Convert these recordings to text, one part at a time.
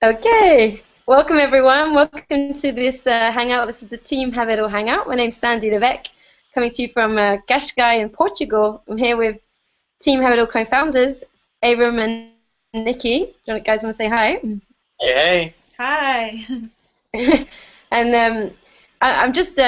Okay, welcome everyone. Welcome to this hangout. This is the Team Habitable Hangout. My name's Sandy Levesque, coming to you from Cascais in Portugal. I'm here with Team Habitable co-founders, Abram and Nikki. Do you guys want to say hi? Hey, Hi. And I'm just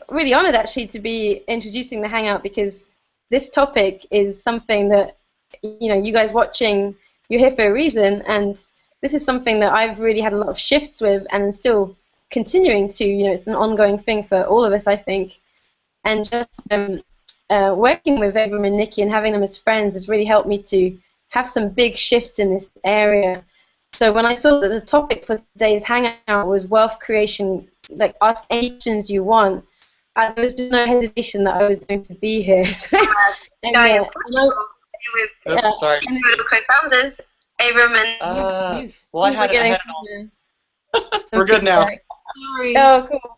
really honored actually to be introducing the hangout because this topic is something that you guys watching, you're here for a reason, and this is something that I've really had a lot of shifts with and still continuing to. It's an ongoing thing for all of us, I think, and just working with Abram and Nikki and having them as friends has really helped me to have some big shifts in this area. So when I saw that the topic for today's hangout was wealth creation, like ask any questions you want, there was just no hesitation that I was going to be here. And with oops, sorry. two co-founders, Abram and Well, we're good now. Sorry. Oh, cool.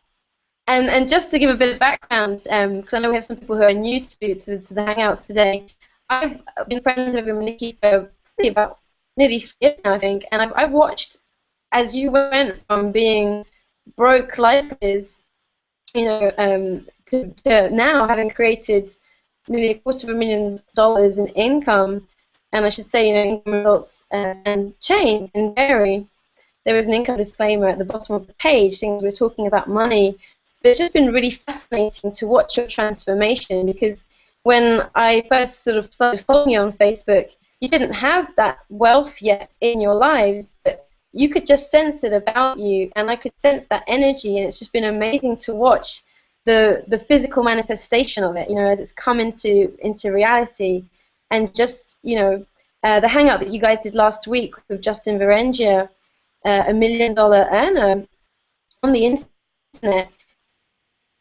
And just to give a bit of background, because I know we have some people who are new to the Hangouts today, I've been friends with Abram and Nikki for probably about nearly 3 years now, I think, and I've watched as you went from being broke lifers, to now having created nearly $250,000 in income, and I should say, income results and change and vary. There is an income disclaimer at the bottom of the page, things we're talking about money. But it's just been really fascinating to watch your transformation, because when I first sort of started following you on Facebook, you didn't have that wealth yet in your lives, but you could just sense it about you, and I could sense that energy, and it's just been amazing to watch the physical manifestation of it, as it's come into interreality. And just, the hangout that you guys did last week with Justin Varengia, $1 million earner on the internet,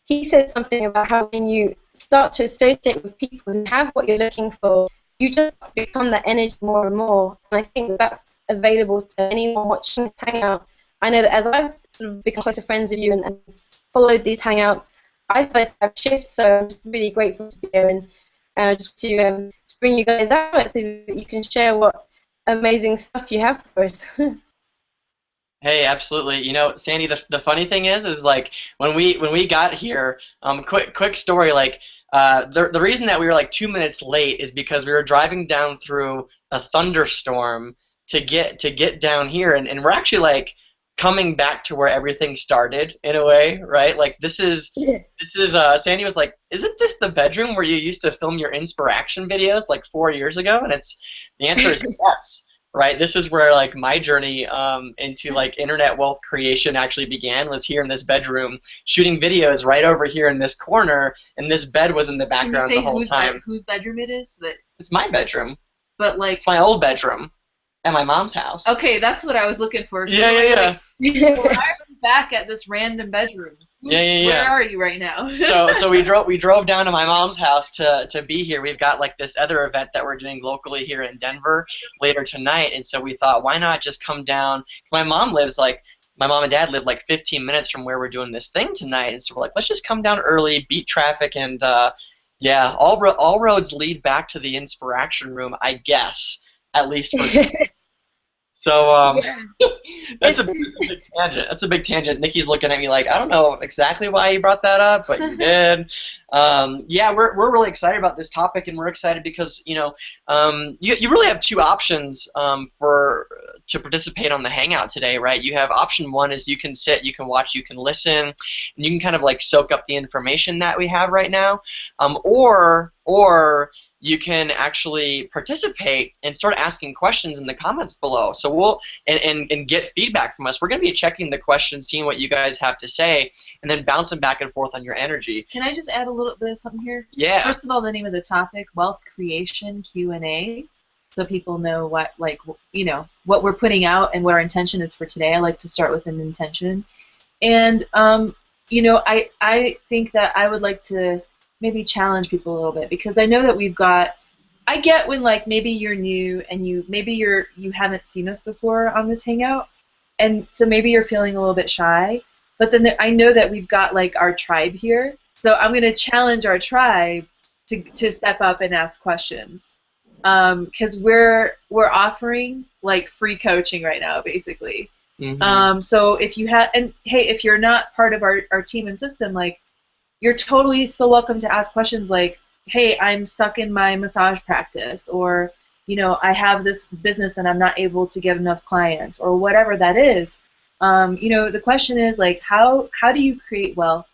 he said something about how when you start to associate with people who have what you're looking for, you just become that energy more and more. And I think that's available to anyone watching this hangout. I know that as I've sort of become closer friends with you and followed these hangouts, I've started to have shifts, so I'm just really grateful to be here and just to bring you guys out so that you can share what amazing stuff you have for us. Hey, absolutely. Sandy, the funny thing is like when we got here, quick story, like the reason that we were like 2 minutes late is because we were driving down through a thunderstorm to get down here, and we're actually like coming back to where everything started in a way, right? Like this is Sandy was like, "Isn't this the bedroom where you used to film your inspiration videos like 4 years ago?" And the answer is yes. Right, this is where like my journey into like internet wealth creation actually began, was here in this bedroom, shooting videos right over here in this corner, and this bed was in the background the whole time. Whose bedroom it is? It's my bedroom. But like, it's my old bedroom at my mom's house. Okay, that's what I was looking for. Yeah. Why are you back at this random bedroom? Yeah. Where are you right now? So we drove down to my mom's house to be here. We've got like this other event that we're doing locally here in Denver later tonight, and so we thought, why not just come down? My mom and dad live like 15 minutes from where we're doing this thing tonight, and so we're like, let's just come down early, beat traffic, and yeah, all roads lead back to the inspiration room, I guess, at least for today. So that's a big tangent. That's a big tangent. Nikki's looking at me like, I don't know exactly why you brought that up, but you did. Yeah, we're really excited about this topic, and we're excited because you really have two options to participate on the Hangout today, right? You have option one is you can sit, you can watch, you can listen, and you can kind of like soak up the information that we have right now, or you can actually participate and start asking questions in the comments below. So we'll and get feedback from us. We're going to be checking the questions, seeing what you guys have to say, and then bouncing back and forth on your energy. Can I just add a little bit of something here? Yeah. First of all, the name of the topic, Wealth Creation Q&A, so people know what we're putting out and what our intention is for today. I like to start with an intention, and I think that I would like to maybe challenge people a little bit, because I know that I get when like maybe you're new and you haven't seen us before on this hangout, and so maybe you're feeling a little bit shy, but then I know that we've got like our tribe here, so I'm going to challenge our tribe to step up and ask questions. because we're offering like free coaching right now, basically. So if you have, and hey, if you're not part of our team and system, like, you're totally still welcome to ask questions like, hey, I'm stuck in my massage practice, or, you know, I have this business and I'm not able to get enough clients, or whatever that is. You know, the question is like, how do you create wealth?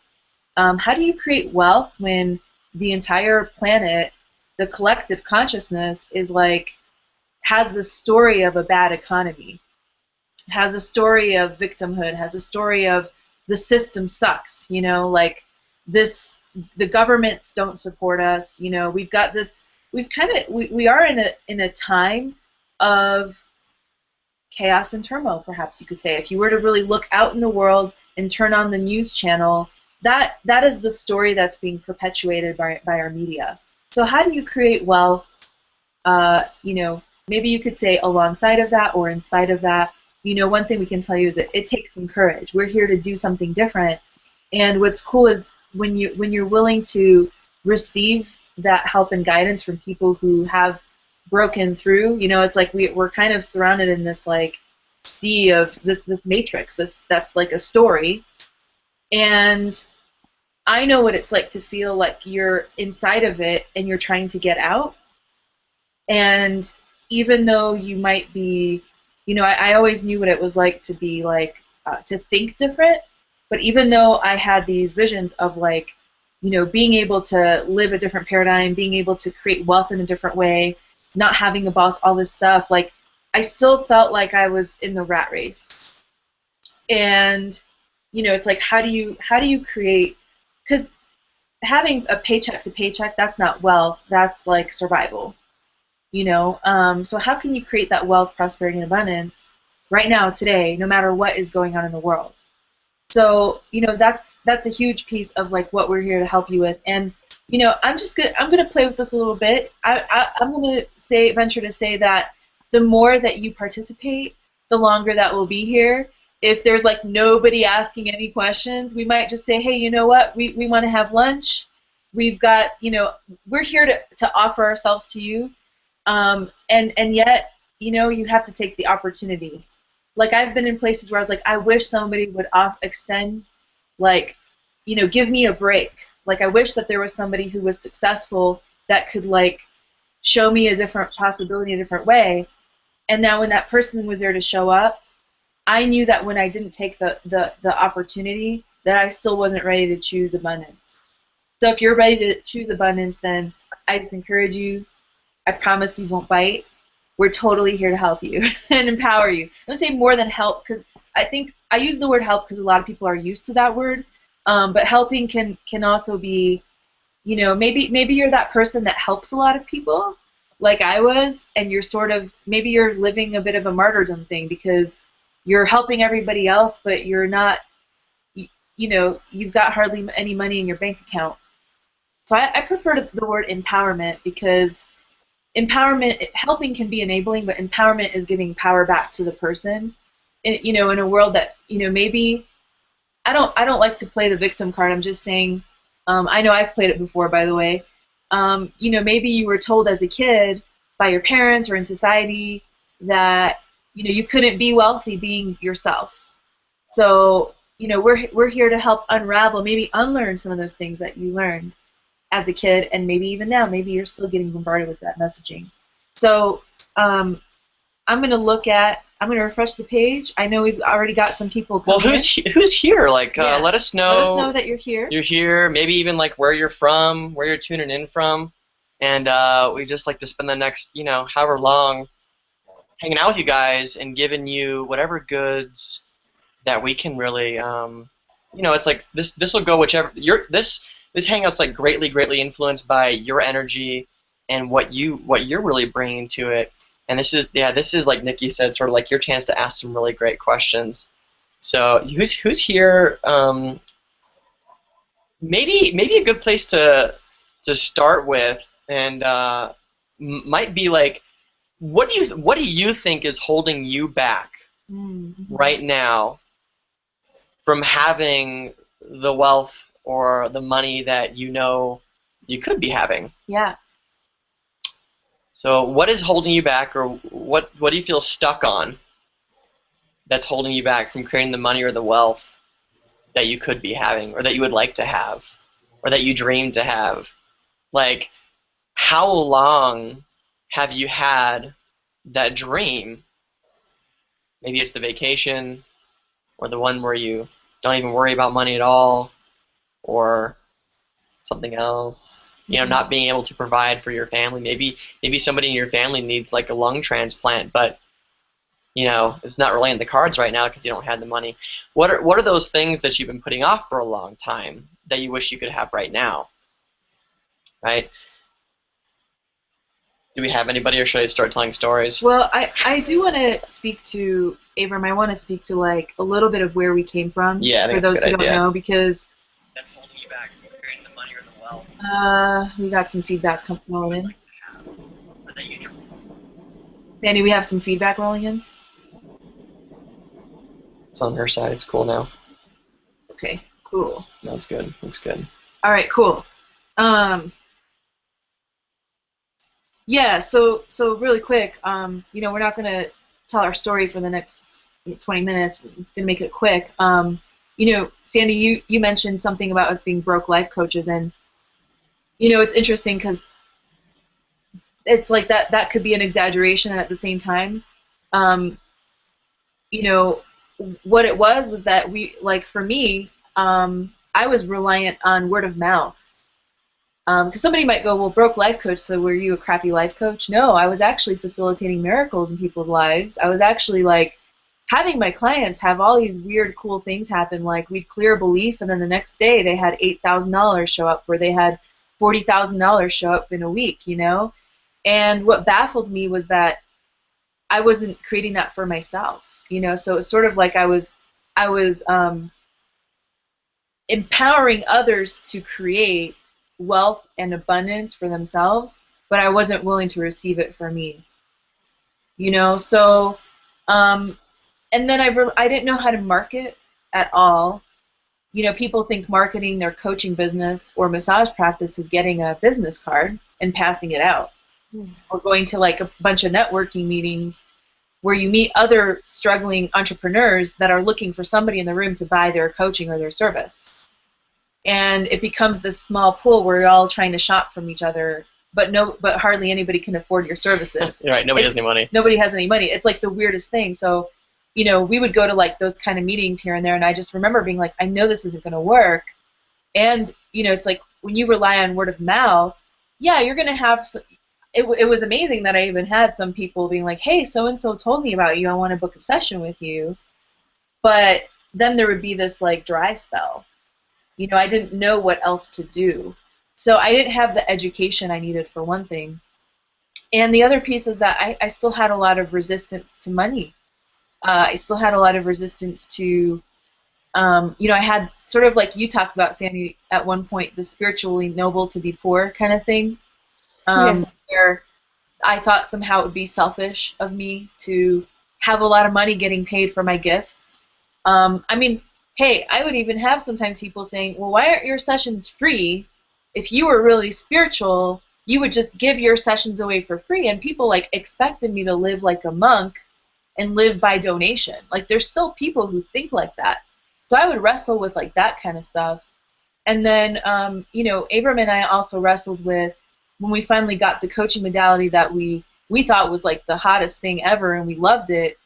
How do you create wealth when the entire planet, the collective consciousness, is like, has the story of a bad economy, has a story of victimhood, has a story of the system sucks, you know, like this, the governments don't support us, you know, we've got this, we are in a time of chaos and turmoil, perhaps you could say. If you were to really look out in the world and turn on the news channel, that is the story that's being perpetuated by our media. So how do you create wealth? You know, maybe you could say alongside of that or in spite of that. You know, one thing we can tell you is that it takes some courage. We're here to do something different. And what's cool is when you're willing to receive that help and guidance from people who have broken through, you know, it's like we're kind of surrounded in this like sea of this matrix, that's like a story. And I know what it's like to feel like you're inside of it and you're trying to get out. And even though you might be, you know, I always knew what it was like to be like, to think different. But even though I had these visions of like, you know, being able to live a different paradigm, being able to create wealth in a different way, not having a boss, all this stuff, like, I still felt like I was in the rat race. And, you know, it's like, how do you create, because having a paycheck to paycheck, that's not wealth, that's like survival. You know, so how can you create that wealth, prosperity, and abundance right now, today, no matter what is going on in the world? So, you know, that's a huge piece of like what we're here to help you with. And, you know, I'm gonna play with this a little bit. I'm gonna venture to say that the more that you participate, the longer that we'll be here. If there's like nobody asking any questions, we might just say, hey, you know what, we want to have lunch. We've got, you know, we're here to offer ourselves to you. And yet, you know, you have to take the opportunity. Like, I've been in places where I was like, I wish somebody would extend, like, you know, give me a break. Like, I wish that there was somebody who was successful that could, like, show me a different possibility, a different way. And now when that person was there to show up, I knew that when I didn't take the opportunity, that I still wasn't ready to choose abundance. So if you're ready to choose abundance, then I just encourage you. I promise we won't bite. We're totally here to help you and empower you. I'm going to say more than help, because I think I use the word help because a lot of people are used to that word. But helping can also be, you know, maybe you're that person that helps a lot of people, like I was, and you're sort of, maybe you're living a bit of a martyrdom thing because you're helping everybody else, but you're not, you know, you've got hardly any money in your bank account. So I prefer the word empowerment, because empowerment, helping can be enabling, but empowerment is giving power back to the person. You know, in a world that, you know, maybe I don't like to play the victim card. I'm just saying, I know I've played it before, by the way. You know, maybe you were told as a kid by your parents or in society that, you know, you couldn't be wealthy being yourself. So, you know, we're here to help unravel, maybe unlearn some of those things that you learned as a kid, and maybe even now, maybe you're still getting bombarded with that messaging. So I'm going to refresh the page. I know we've already got some people coming. Well, who's here? Like, yeah. Let us know. Let us know that you're here. You're here. Maybe even like where you're from, where you're tuning in from, and we just like to spend the next, you know, however long, hanging out with you guys and giving you whatever goods that we can really, you know, it's like this will go whichever this hangout's like greatly influenced by your energy and what you're really bringing to it. And this is like Nikki said, sort of like your chance to ask some really great questions. So who's here? Maybe a good place to start with, and might be like, what do you think is holding you back right now from having the wealth or the money that you know you could be having? Yeah. So what is holding you back, or what do you feel stuck on that's holding you back from creating the money or the wealth that you could be having, or that you would like to have, or that you dream to have? Like, how long have you had that dream? Maybe it's the vacation, or the one where you don't even worry about money at all, or something else. You know, not being able to provide for your family. Maybe somebody in your family needs like a lung transplant, but you know, it's not really in the cards right now because you don't have the money. What are those things that you've been putting off for a long time that you wish you could have right now? Right? Do we have anybody, or should I start telling stories? Well, I do want to speak to Abram. I want to speak to like a little bit of where we came from. Yeah, I think for those who don't know, because that's holding you back from creating the money or the wealth. we got some feedback rolling in. Or that you Sandy, we have some feedback rolling in. It's on her side. It's cool now. Okay, cool. No, it's good. Looks good. All right, cool. Yeah, so really quick, you know, we're not going to tell our story for the next 20 minutes. We're going to make it quick. You know, Sandy, you mentioned something about us being broke life coaches, and you know, it's interesting because it's like that could be an exaggeration, and at the same time, you know, what it was that we, like for me, I was reliant on word of mouth. Because somebody might go, well, broke life coach, so were you a crappy life coach? No, I was actually facilitating miracles in people's lives. I was actually like having my clients have all these weird, cool things happen. Like we'd clear a belief, and then the next day they had $8,000 show up, where they had $40,000 show up in a week, you know? And what baffled me was that I wasn't creating that for myself, you know? So it's sort of like I was empowering others to create wealth and abundance for themselves, but I wasn't willing to receive it for me, you know. So and then I didn't know how to market at all. You know, people think marketing their coaching business or massage practice is getting a business card and passing it out, or going to like a bunch of networking meetings where you meet other struggling entrepreneurs that are looking for somebody in the room to buy their coaching or their service. And it becomes this small pool where you're all trying to shop from each other, but hardly anybody can afford your services. Right, nobody has any money. Nobody has any money. It's like the weirdest thing. So, you know, we would go to like those kind of meetings here and there, and I just remember being like, I know this isn't going to work. And, you know, it's like when you rely on word of mouth, yeah, you're going to have it was amazing that I even had some people being like, hey, so-and-so told me about you. I want to book a session with you. But then there would be this like dry spell. You know, I didn't know what else to do. So I didn't have the education I needed, for one thing. And the other piece is that I still had a lot of resistance to money. I still had a lot of resistance to, you know, I had sort of like you talked about, Sandy, at one point, the spiritually noble to be poor kind of thing, where I thought somehow it would be selfish of me to have a lot of money getting paid for my gifts. I mean, hey, I would even have sometimes people saying, well, why aren't your sessions free? If you were really spiritual, you would just give your sessions away for free. And people like expected me to live like a monk and live by donation. Like there's still people who think like that. So I would wrestle with like that kind of stuff. And then, you know, Abram and I also wrestled with, when we finally got the coaching modality that we thought was like the hottest thing ever and we loved it,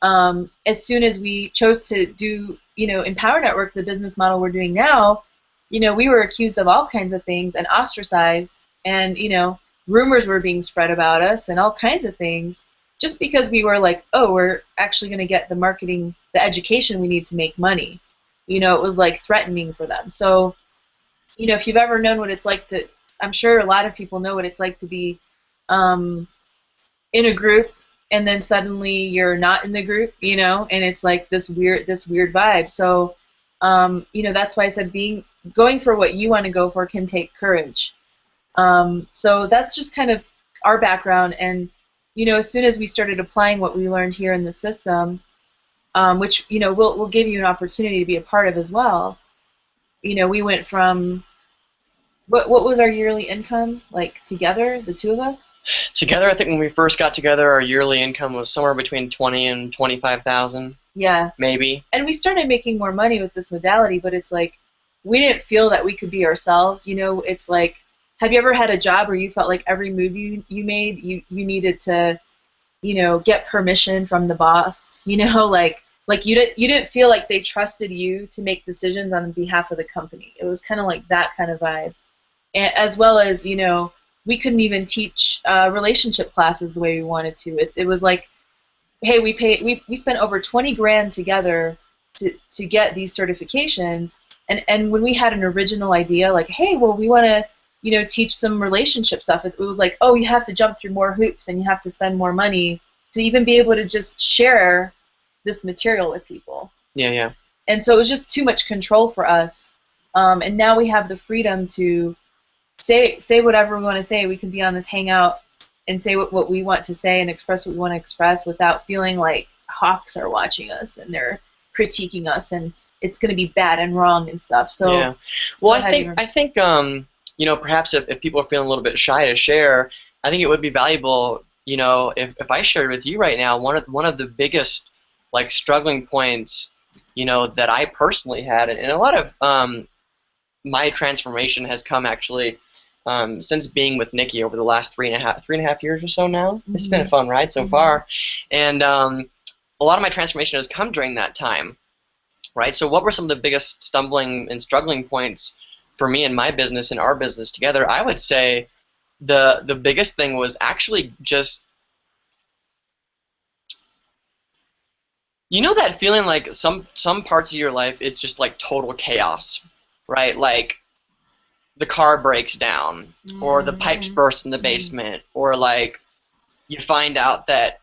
as soon as we chose to do, you know, Empower Network, the business model we're doing now, you know, we were accused of all kinds of things and ostracized, and, you know, rumors were being spread about us and all kinds of things, just because we were like, oh, we're actually going to get the marketing, the education we need to make money. You know, it was like threatening for them. So, you know, if you've ever known what it's like to, I'm sure a lot of people know what it's like to be in a group, and then suddenly you're not in the group, you know, and it's like this weird vibe. So, you know, that's why I said going for what you want to go for can take courage. So that's just kind of our background. And, you know, as soon as we started applying what we learned here in the system, which, you know, we'll give you an opportunity to be a part of as well, you know, we went from What was our yearly income like together, the two of us? Together, I think when we first got together, our yearly income was somewhere between 20 and 25,000, Yeah. maybe. And we started making more money with this modality, but it's like we didn't feel that we could be ourselves. You know, it's like, have you ever had a job where you felt like every move you made, you needed to, you know, get permission from the boss? You know, like you didn't feel like they trusted you to make decisions on behalf of the company. It was kind of like that kind of vibe. And, as well as, you know, we couldn't even teach relationship classes the way we wanted to. It was like, hey, we spent over 20 grand together to get these certifications, and when we had an original idea, like, hey, well, we want to, you know, teach some relationship stuff, it was like, oh, you have to jump through more hoops and you have to spend more money to even be able to just share this material with people. Yeah, yeah. And so it was just too much control for us. And now we have the freedom to say whatever we want to say. We can be on this hangout and say what we want to say and express what we want to express without feeling like hawks are watching us and they're critiquing us and it's going to be bad and wrong and stuff. So yeah. Well, I think you know, perhaps if people are feeling a little bit shy to share, I think it would be valuable, you know, if I shared with you right now one of the biggest like struggling points, you know, that I personally had, and a lot of my transformation has come actually since being with Nikki over the last three and a half years or so now. Mm-hmm. It's been a fun ride so far, and a lot of my transformation has come during that time, right? So what were some of the biggest stumbling and struggling points for me and my business and our business together? I would say the biggest thing was actually just, you know, that feeling like some parts of your life it's just like total chaos, right? Like the car breaks down, or the pipes burst in the basement, or like you find out that,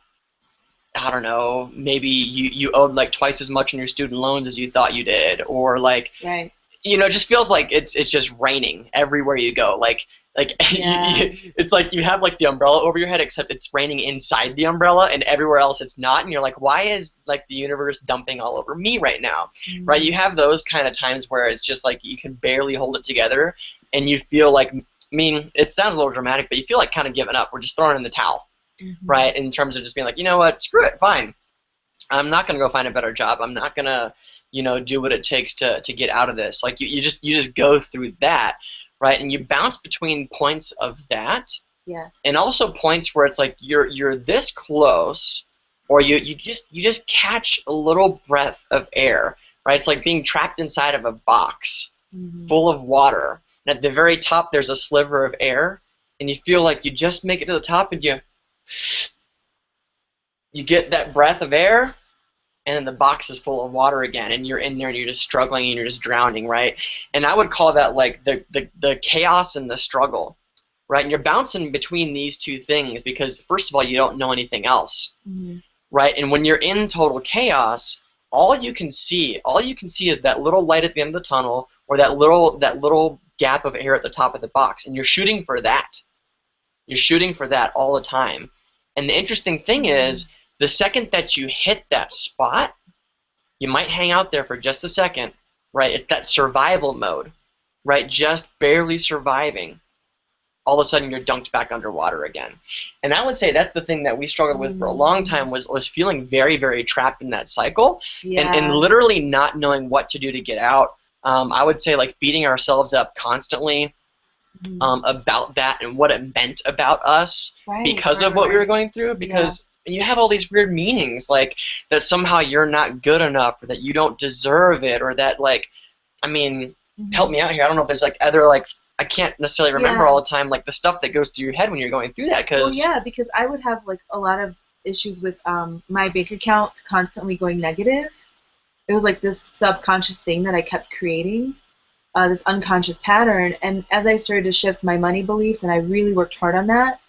I don't know, maybe you owed like twice as much in your student loans as you thought you did, or like, right. You know, it just feels like it's just raining everywhere you go. Like Yeah. it's like you have like the umbrella over your head, except it's raining inside the umbrella, and everywhere else it's not. And you're like, why is like the universe dumping all over me right now? Right? You have those kind of times where it's just like you can barely hold it together, and you feel like, I mean, it sounds a little dramatic, but you feel like kind of giving up. We're just throwing in the towel, right? In terms of just being like, you know what, screw it, fine. I'm not gonna go find a better job. I'm not gonna, you know, do what it takes to get out of this. Like you just go through that, right? And you bounce between points of that, yeah, and also points where it's like you're this close, or you just catch a little breath of air, right? It's like being trapped inside of a box full of water, and at the very top there's a sliver of air, and you feel like you just make it to the top, and you get that breath of air, and then the box is full of water again, and you're in there and you're just struggling and you're just drowning, right? And I would call that like the chaos and the struggle, right? And you're bouncing between these two things because, first of all, you don't know anything else, right? And when you're in total chaos, all you can see is that little light at the end of the tunnel, or that little gap of air at the top of the box, and you're shooting for that. You're shooting for that all the time. And the interesting thing is, the second that you hit that spot, you might hang out there for just a second, right? It's that survival mode, right? Just barely surviving. All of a sudden, you're dunked back underwater again. And I would say that's the thing that we struggled with for a long time, was feeling very, very trapped in that cycle, and literally not knowing what to do to get out. I would say like beating ourselves up constantly about that and what it meant about us because of what we were going through, because you have all these weird meanings, like that somehow you're not good enough, or that you don't deserve it, or that, like, I mean, help me out here. I don't know if there's like other, like, I can't necessarily remember all the time, like the stuff that goes through your head when you're going through that. Cause, well, yeah, because I would have like a lot of issues with my bank account constantly going negative. It was like this subconscious thing that I kept creating, this unconscious pattern. And as I started to shift my money beliefs, and I really worked hard on that,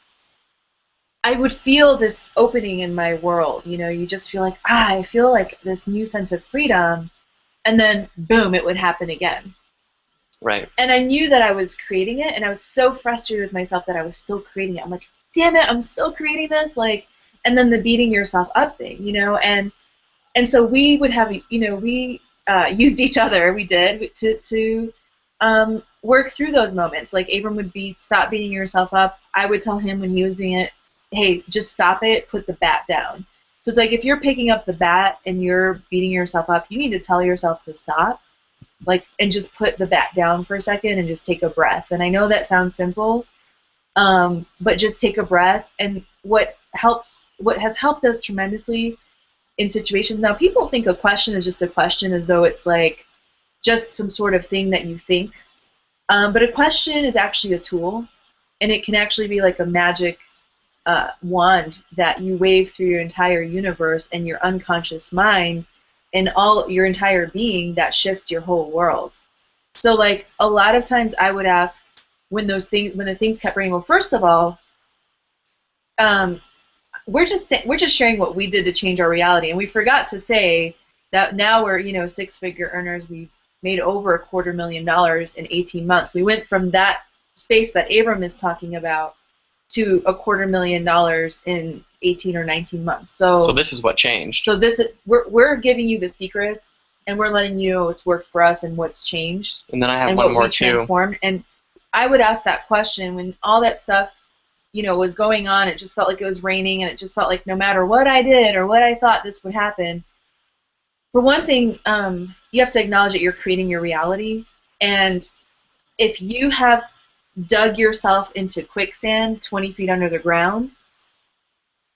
I would feel this opening in my world. You know, you just feel like, I feel like this new sense of freedom, and then boom, it would happen again. Right. And I knew that I was creating it, and I was so frustrated with myself that I was still creating it. I'm like, damn it, I'm still creating this, like, and then the beating yourself up thing, you know, and so we would have, you know, we used each other, we did, to work through those moments. Like Abram would be, stop beating yourself up. I would tell him when he was doing it, hey, just stop it, put the bat down. So it's like if you're picking up the bat and you're beating yourself up, you need to tell yourself to stop, like, and just put the bat down for a second and just take a breath. And I know that sounds simple, but just take a breath. And what has helped us tremendously in situations, now people think a question is just a question as though it's like just some sort of thing that you think, but a question is actually a tool, and it can actually be like a magic wand that you wave through your entire universe and your unconscious mind and all your entire being that shifts your whole world. So like a lot of times I would ask when the things kept bringing, well, first of all, we're just sharing what we did to change our reality, and we forgot to say that now we're, you know, six-figure earners. We made over $250,000 in 18 months. We went from that space that Abram is talking about to $250,000 in 18 or 19 months. So this is what changed. So we're giving you the secrets, and we're letting you know what's worked for us and what's changed. And then I have and one what more we transformed. And I would ask that question when all that stuff, you know, was going on. It just felt like it was raining, and it just felt like no matter what I did or what I thought this would happen. For one thing, you have to acknowledge that you're creating your reality, and if you have dug yourself into quicksand 20 feet under the ground,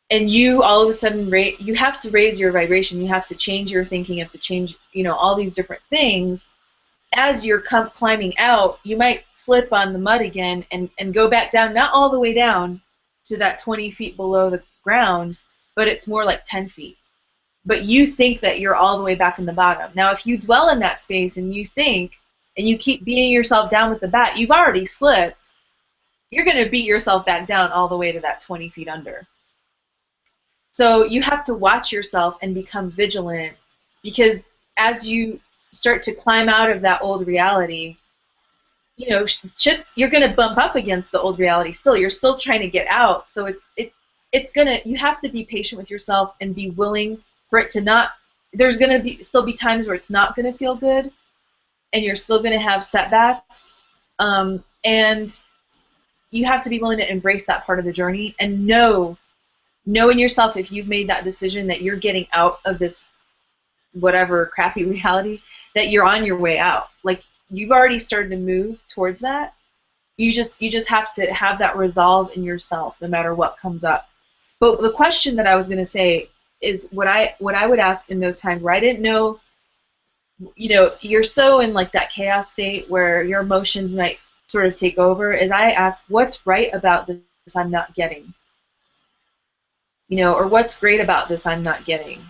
and you all of a sudden you have to raise your vibration, you have to change your thinking, you have to change, you know, all these different things. As you're climbing out, you might slip on the mud again and go back down, not all the way down to that 20 feet below the ground, but it's more like 10 feet. But you think that you're all the way back in the bottom. Now, if you dwell in that space and you think, and you keep beating yourself down with the bat, you've already slipped. You're going to beat yourself back down all the way to that 20 feet under. So you have to watch yourself and become vigilant, because as you start to climb out of that old reality, you know, you're going to bump up against the old reality still. You're still trying to get out. So you have to be patient with yourself and be willing for it to not, there's going to still be times where it's not going to feel good, and you're still going to have setbacks, and you have to be willing to embrace that part of the journey and know in yourself, if you've made that decision that you're getting out of this whatever crappy reality, that you're on your way out. Like, you've already started to move towards that. You just have to have that resolve in yourself no matter what comes up. But the question that I was going to say is what I would ask in those times where I didn't know, you know, you're so in like that chaos state where your emotions might sort of take over, is I ask, what's right about this I'm not getting? You know, or what's great about this I'm not getting?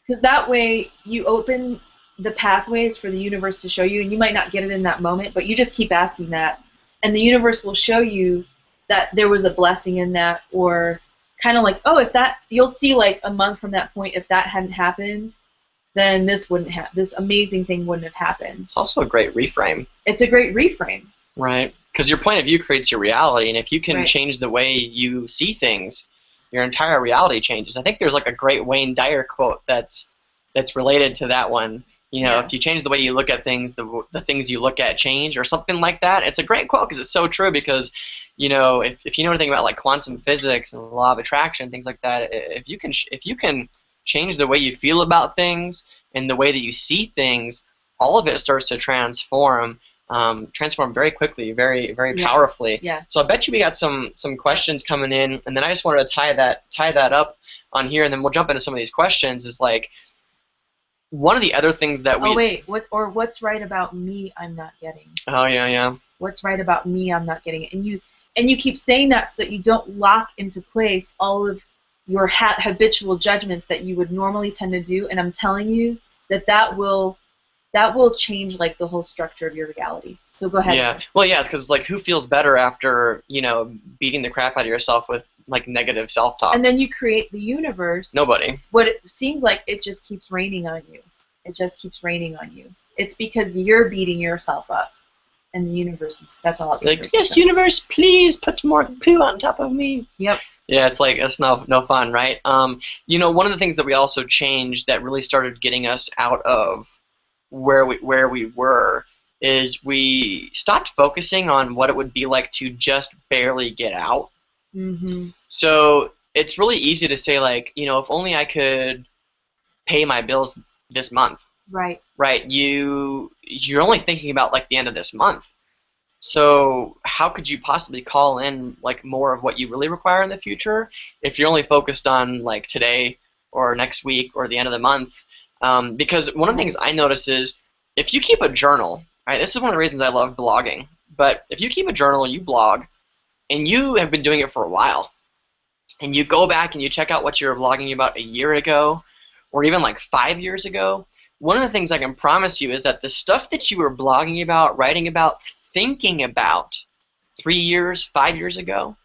Because that way you open the pathways for the universe to show you, and you might not get it in that moment, but you just keep asking that, and the universe will show you that there was a blessing in that, or kind of like, oh, if that, you'll see like a month from that point, if that hadn't happened, then this amazing thing wouldn't have happened. It's also a great reframe. It's a great reframe. Right, because your point of view creates your reality, and if you can Right. change the way you see things, your entire reality changes. I think there's like a great Wayne Dyer quote that's related to that one. You know, Yeah. if you change the way you look at things, the things you look at change, or something like that. It's a great quote because it's so true. Because, you know, if you know anything about like quantum physics and the law of attraction, things like that, if you can change the way you feel about things and the way that you see things, all of it starts to transform very quickly, very, very Yeah. powerfully. Yeah. So I bet you we got some questions coming in, and then I just wanted to tie that up on here, and then we'll jump into some of these questions. Is like, one of the other things that we... Oh, wait, what's right about me I'm not getting? Oh, yeah. What's right about me I'm not getting? And you keep saying that so that you don't lock into place all of your habitual judgments that you would normally tend to do, and I'm telling you that will change like the whole structure of your reality. So go ahead. Yeah. Well, yeah, because like, who feels better after, you know, beating the crap out of yourself with like negative self-talk? And then you create the universe. Nobody. What it seems like, it just keeps raining on you. It just keeps raining on you. It's because you're beating yourself up, and the universe that's all. Like, yes, universe, please put more poo on top of me. Yep. Yeah, it's like, it's no fun, right? You know, one of the things that we also changed that really started getting us out of where we were is we stopped focusing on what it would be like to just barely get out. Mm-hmm. So it's really easy to say, like, if only I could pay my bills this month, Right. right? You're only thinking about like the end of this month. So how could you possibly call in like more of what you really require in the future if you're only focused on like today or next week or the end of the month? Because one of the things I notice is if you keep a journal, right? This is one of the reasons I love blogging. But if you keep a journal, you blog, and you have been doing it for a while, and you go back and you check out what you were blogging about a year ago, or even like 5 years ago, one of the things I can promise you is that the stuff that you were blogging about, writing about, thinking about 3 years, 5 years ago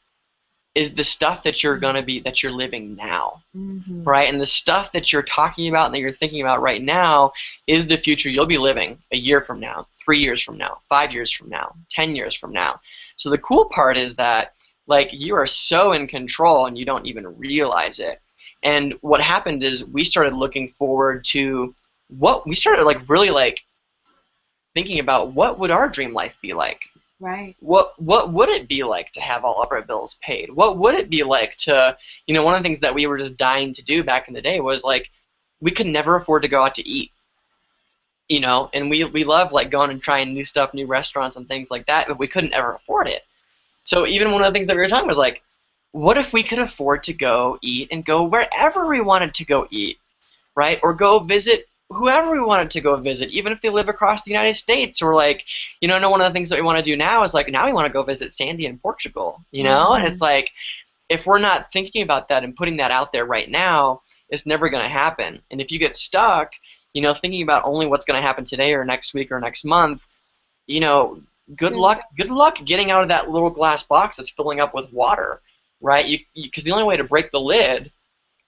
is the stuff that you're that you're living now, Mm-hmm. right? And the stuff that you're talking about and that you're thinking about right now is the future you'll be living a year from now, 3 years from now, 5 years from now, 10 years from now. So the cool part is that like you are so in control and you don't even realize it. And what happened is we started looking forward to we started like really like thinking about what would our dream life be like? Right. What would it be like to have all of our bills paid? What would it be like to, one of the things that we were just dying to do back in the day was like we could never afford to go out to eat. And we love like going and trying new stuff, new restaurants and things like that, but we couldn't ever afford it. So even one of the things that we were talking was like, what if we could afford to go eat and go wherever we wanted to go eat, right? Or go visit whoever we wanted to go visit, even if they live across the United States. Or like, one of the things that we want to do now is like, now we want to go visit Sandy in Portugal, Mm-hmm. And it's like, if we're not thinking about that and putting that out there right now, it's never going to happen. And if you get stuck, thinking about only what's going to happen today or next week or next month, good luck getting out of that little glass box that's filling up with water, right? Because the only way to break the lid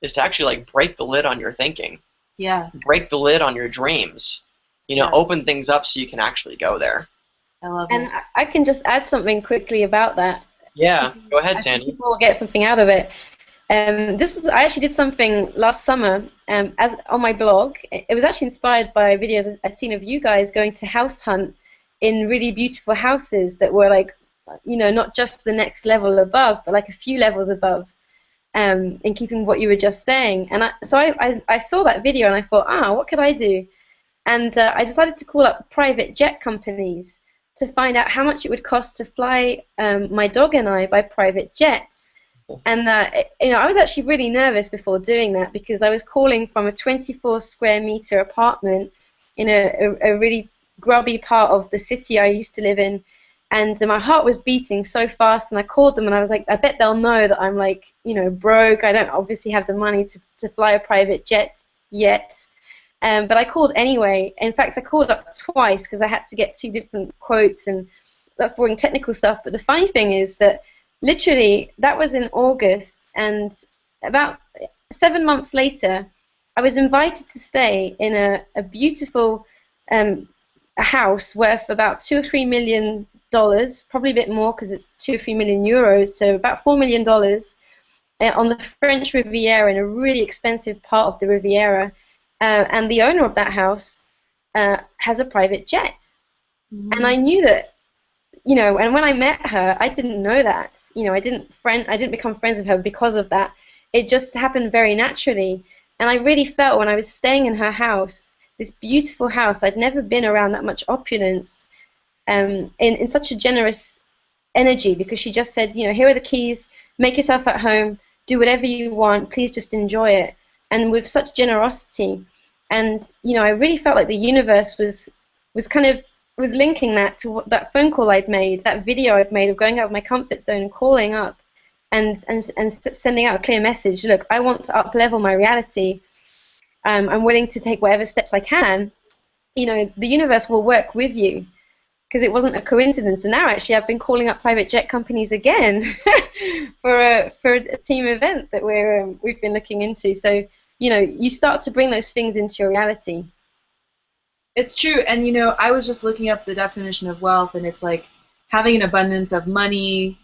is to actually like break the lid on your thinking. Yeah. Break the lid on your dreams. Yeah. Open things up so you can actually go there. I love And it. I can just add something quickly about that. Yeah, go ahead, I think Sandy. people will get something out of it. I actually did something last summer as on my blog. It was actually inspired by videos I'd seen of you guys going to house hunt in really beautiful houses that were like, not just the next level above, but like a few levels above, in keeping with what you were just saying. And I saw that video and I thought, what could I do? And I decided to call up private jet companies to find out how much it would cost to fly my dog and I by private jet. And I was actually really nervous before doing that because I was calling from a 24 square meter apartment in a really grubby part of the city I used to live in, and my heart was beating so fast. And I called them and I was like, I bet they'll know that I'm like, broke. I don't obviously have the money to fly a private jet yet. But I called anyway. In fact, I called up twice because I had to get 2 different quotes, and that's boring technical stuff. But the funny thing is that literally that was in August, and about 7 months later, I was invited to stay in a beautiful a house worth about $2 or $3 million, probably a bit more because it's 2 or 3 million euros, so about $4 million on the French Riviera in a really expensive part of the Riviera. And the owner of that house has a private jet. Mm-hmm. And I knew that, and when I met her, I didn't know that. I didn't become friends with her because of that. It just happened very naturally. And I really felt when I was staying in her house, this beautiful house, I'd never been around that much opulence, in such a generous energy, because she just said, here are the keys, make yourself at home, do whatever you want, please just enjoy it. And with such generosity. And I really felt like the universe was linking that to that phone call I'd made, that video I'd made of going out of my comfort zone and calling up and sending out a clear message. Look, I want to up-level my reality. I'm willing to take whatever steps I can. The universe will work with you, because it wasn't a coincidence. And now actually I've been calling up private jet companies again for a team event that we've been looking into. So you start to bring those things into your reality. It's true, and I was just looking up the definition of wealth, and it's like having an abundance of money,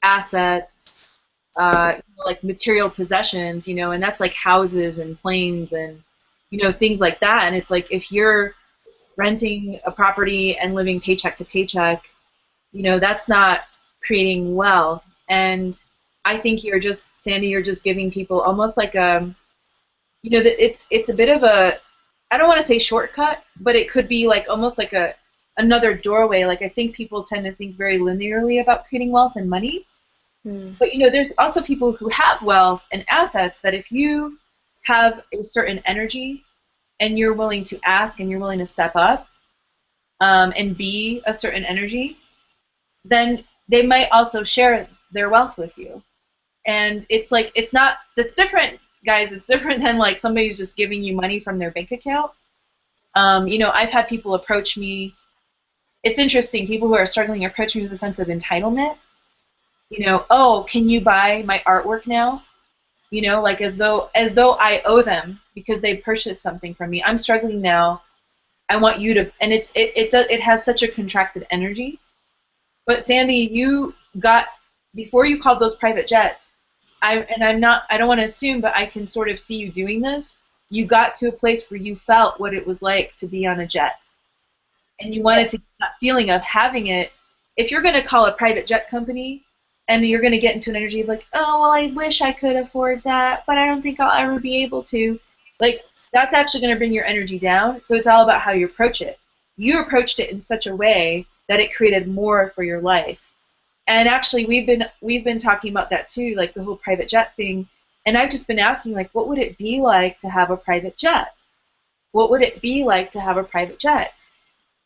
assets, like material possessions, and that's like houses and planes and things like that. And it's like if you're renting a property and living paycheck to paycheck, you know, that's not creating wealth. And I think you're just, Sandy, you're just giving people almost like a, you know, that it's a bit of a, I don't want to say shortcut, but it could be like almost like another doorway. Like I think people tend to think very linearly about creating wealth and money. But you know, there's also people who have wealth and assets that if you have a certain energy and you're willing to ask and you're willing to step up and be a certain energy, then they might also share their wealth with you. And it's like, it's not, that's different, guys. It's different than like somebody who's just giving you money from their bank account. You know, I've had people approach me. It's interesting. People who are struggling approach me with a sense of entitlement. You know, oh, can you buy my artwork now? You know, like as though I owe them because they purchased something from me. I'm struggling now. I want you to, and it has such a contracted energy. But Sandy, you got, before you called those private jets, I don't want to assume, but I can sort of see you doing this. You got to a place where you felt what it was like to be on a jet. And you wanted to get that feeling of having it. If you're going to call a private jet company and you're going to get into an energy of like, oh, well, I wish I could afford that, but I don't think I'll ever be able to. Like, that's actually going to bring your energy down. So it's all about how you approach it. You approached it in such a way that it created more for your life. And actually, we've been talking about that too, like the whole private jet thing. And I've just been asking, like, what would it be like to have a private jet? What would it be like to have a private jet?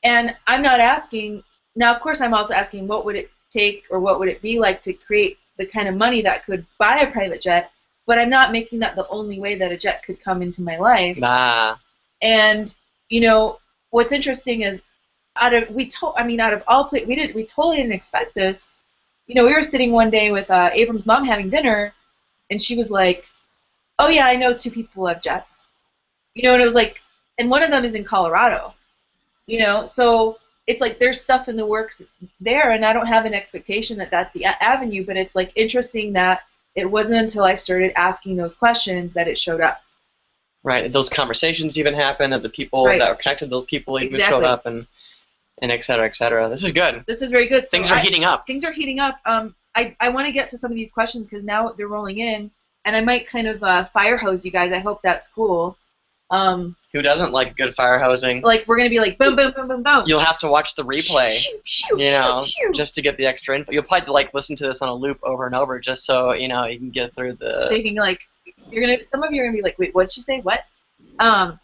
And I'm not asking, now of course I'm also asking what would it take or what would it be like to create the kind of money that could buy a private jet, but I'm not making that the only way that a jet could come into my life. Nah. And, you know, what's interesting is we totally didn't expect this. You know, we were sitting one day with Abram's mom having dinner, and she was like, oh yeah, I know 2 people who have jets. You know, and it was like, and one of them is in Colorado. You know, so it's like there's stuff in the works there, and I don't have an expectation that that's the avenue, but it's like interesting that it wasn't until I started asking those questions that it showed up. Right, those conversations even happened, that the people that were connected to those people even showed up, and et cetera, et cetera. This is good. This is very good. Things are heating up. Things are heating up. I want to get to some of these questions because now they're rolling in, and I might kind of fire hose you guys. I hope that's cool. Who doesn't like good fire hosing? Like, we're going to be like, boom, boom, boom, boom, boom. You'll have to watch the replay, you know, shoot. just to get the extra info. You'll probably like listen to this on a loop over and over just so, you know, you can get through the... So you can, like, some of you are going to be like, wait, what'd she say? What? And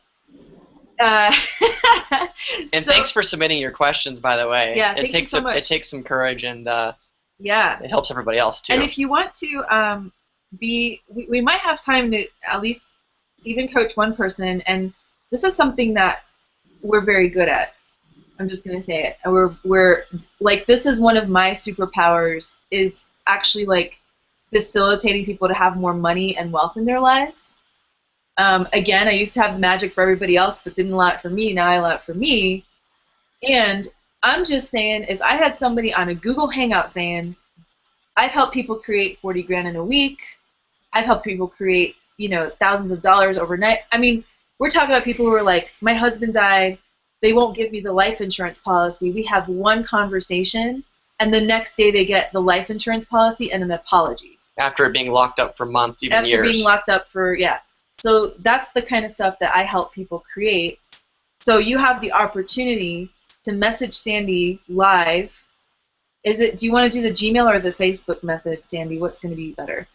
thanks for submitting your questions, by the way. Yeah, it takes so much. It takes some courage, and yeah, it helps everybody else, too. And if you want to we might have time to at least even coach one person, and this is something that we're very good at. I'm just gonna say it. We're like, this is one of my superpowers, is actually like facilitating people to have more money and wealth in their lives. Again, I used to have magic for everybody else, but didn't allow it for me. Now I allow it for me. And I'm just saying, if I had somebody on a Google Hangout saying, I've helped people create 40 grand in a week, I've helped people create, you know, thousands of dollars overnight. I mean, we're talking about people who are like, my husband died, they won't give me the life insurance policy. We have one conversation, and the next day they get the life insurance policy and an apology. After it being locked up for months, even years. After being locked up for, yeah. So that's the kind of stuff that I help people create. So you have the opportunity to message Sandy live. Do you want to do the Gmail or the Facebook method, Sandy? What's going to be better?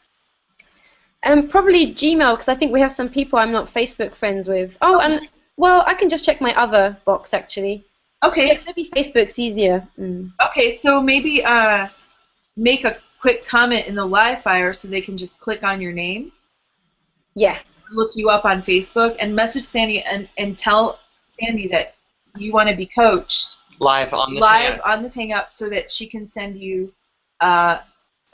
Probably Gmail, because I think we have some people I'm not Facebook friends with. Oh, and, well, I can just check my other box, actually. Okay. Yeah, maybe Facebook's easier. Okay, so maybe make a quick comment in the live fire so they can just click on your name. Yeah. Look you up on Facebook and message Sandy and tell Sandy that you want to be coached live on this hangout so that she can send you what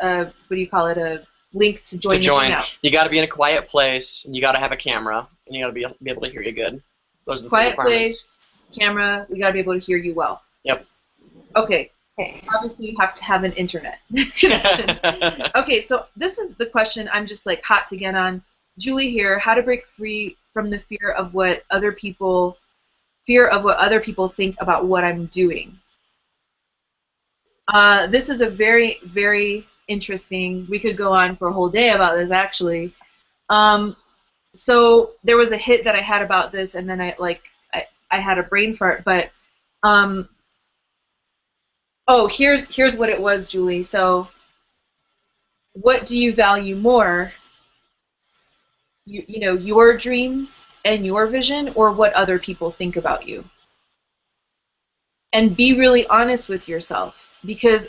do you call it, a link to join the hangout. You got to be in a quiet place, and you got to have a camera, and you got to be able to hear you good. Those are the quiet place, camera. We got to be able to hear you well. Yep. Okay. Obviously, you have to have an internet connection. Okay, so this is the question I'm just like hot to get on. Julie here, how to break free from the fear of what other people fear of what other people think about what I'm doing. This is a very, very interesting, we could go on for a whole day about this actually. So there was a hit that I had about this, and then I had a brain fart, but oh, here's what it was, Julie. So what do you value more? You know, your dreams and your vision, or what other people think about you? And be really honest with yourself, because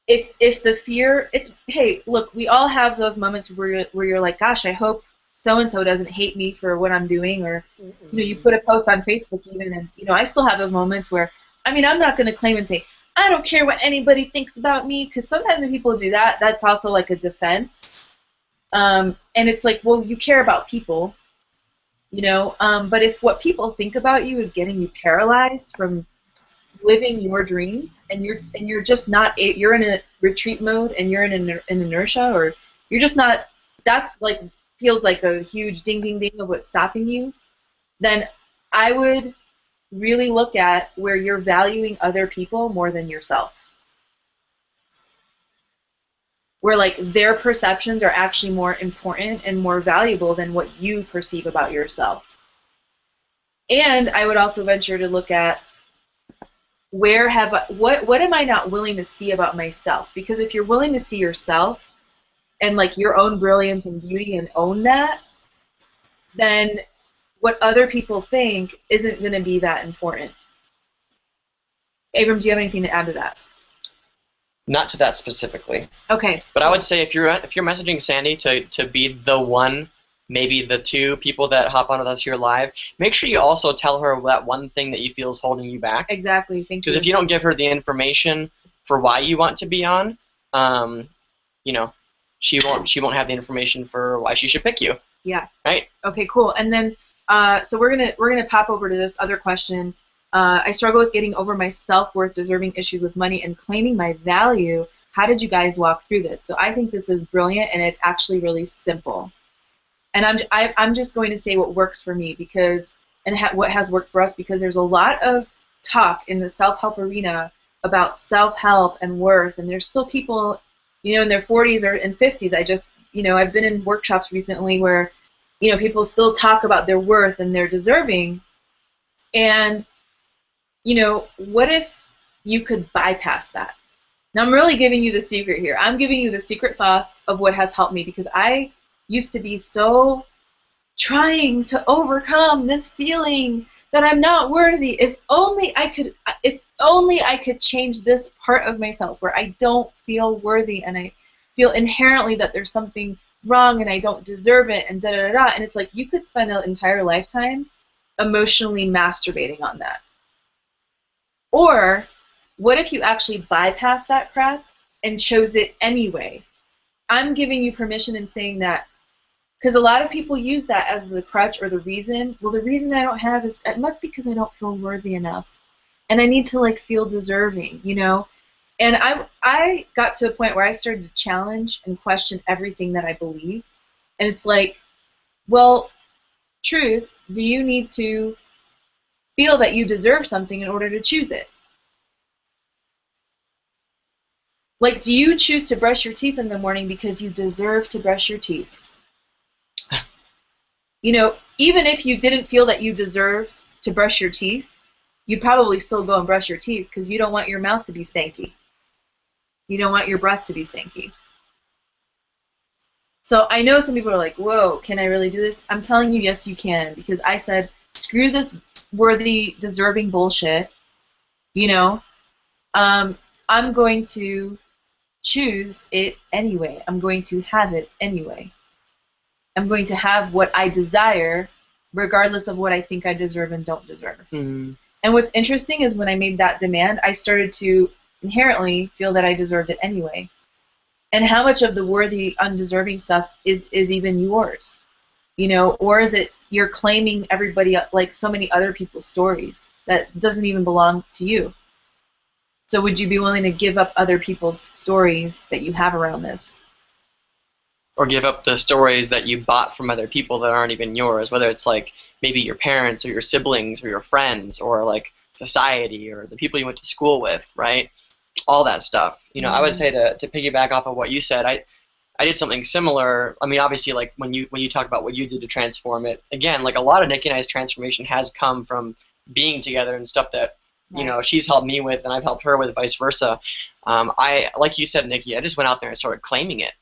if the fear, it's, hey, look, we all have those moments where you're like, gosh, I hope so-and-so doesn't hate me for what I'm doing, or you know, you put a post on Facebook even, and you know, I still have those moments where, I mean, I'm not going to claim and say, I don't care what anybody thinks about me, because sometimes when people do that, that's also like a defense. And it's like, well, you care about people, you know, but if what people think about you is getting you paralyzed from living your dreams, and you're just not, you're in a retreat mode, and you're in an inertia, or you're just not, that's like, feels like a huge ding ding ding of what's stopping you, then I would really look at where you're valuing other people more than yourself. Where like their perceptions are actually more important and more valuable than what you perceive about yourself. And I would also venture to look at where have I, what am I not willing to see about myself? Because if you're willing to see yourself and like your own brilliance and beauty and own that, then what other people think isn't going to be that important. Abram, do you have anything to add to that? Not to that specifically. Okay. But I would say if you're messaging Sandy to be the one, maybe the two people that hop onto this here live, make sure you also tell her that one thing that you feel is holding you back. Exactly. Thank you. Because if you don't give her the information for why you want to be on, you know, she won't have the information for why she should pick you. Yeah. Right. Okay. Cool. And then so we're gonna pop over to this other question. I struggle with getting over my self-worth, deserving issues with money, and claiming my value. How did you guys walk through this? So I think this is brilliant, and it's actually really simple. And I'm just going to say what works for me, because what has worked for us, because there's a lot of talk in the self-help arena about self-help and worth, and there's still people, you know, in their 40s or in 50s. I've been in workshops recently where, you know, people still talk about their worth and their deserving, and you know, what if you could bypass that? Now I'm really giving you the secret here. I'm giving you the secret sauce of what has helped me, because I used to be so trying to overcome this feeling that I'm not worthy. If only I could change this part of myself where I don't feel worthy and I feel inherently that there's something wrong and I don't deserve it, and da da da da. And it's like you could spend an entire lifetime emotionally masturbating on that. Or what if you actually bypassed that crap and chose it anyway? I'm giving you permission in saying that, because a lot of people use that as the crutch or the reason. Well, the reason I don't have is, it must be because I don't feel worthy enough, and I need to like feel deserving, you know? And I got to a point where I started to challenge and question everything that I believe. And it's like, well, truth, do you need to feel that you deserve something in order to choose it? Like, do you choose to brush your teeth in the morning because you deserve to brush your teeth? You know, even if you didn't feel that you deserved to brush your teeth, you'd probably still go and brush your teeth because you don't want your mouth to be stanky. You don't want your breath to be stanky. So I know some people are like, whoa, can I really do this? I'm telling you, yes, you can, because I said, screw this worthy, deserving bullshit. You know, I'm going to choose it anyway. I'm going to have it anyway. I'm going to have what I desire, regardless of what I think I deserve and don't deserve. Mm-hmm. And what's interesting is when I made that demand, I started to inherently feel that I deserved it anyway. And how much of the worthy, undeserving stuff is even yours? You know, or is it you're claiming everybody, like so many other people's stories that doesn't even belong to you? So would you be willing to give up other people's stories that you have around this? or give up the stories that you bought from other people that aren't even yours, whether it's like maybe your parents or your siblings or your friends or like society or the people you went to school with, right? All that stuff. You know, I would say to piggyback off of what you said, I did something similar. I mean, obviously, like when you talk about what you did to transform it, again, like a lot of Nikki and I's transformation has come from being together and stuff that you know she's helped me with and I've helped her with, vice versa. I like you said, Nikki, I just went out there and started claiming it.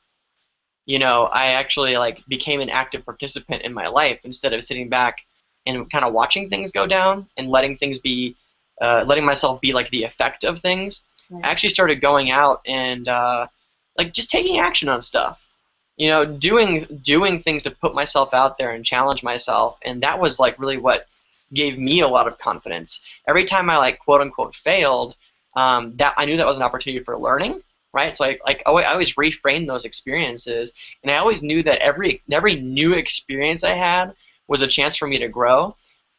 You know, I actually like became an active participant in my life instead of sitting back and kind of watching things go down and letting things be, letting myself be like the effect of things. Right. I actually started going out and like just taking action on stuff. You know, doing things to put myself out there and challenge myself, and that was like really what gave me a lot of confidence. Every time I like quote unquote failed, that I knew that was an opportunity for learning. Right, so I always reframed those experiences, and I always knew that every new experience I had was a chance for me to grow,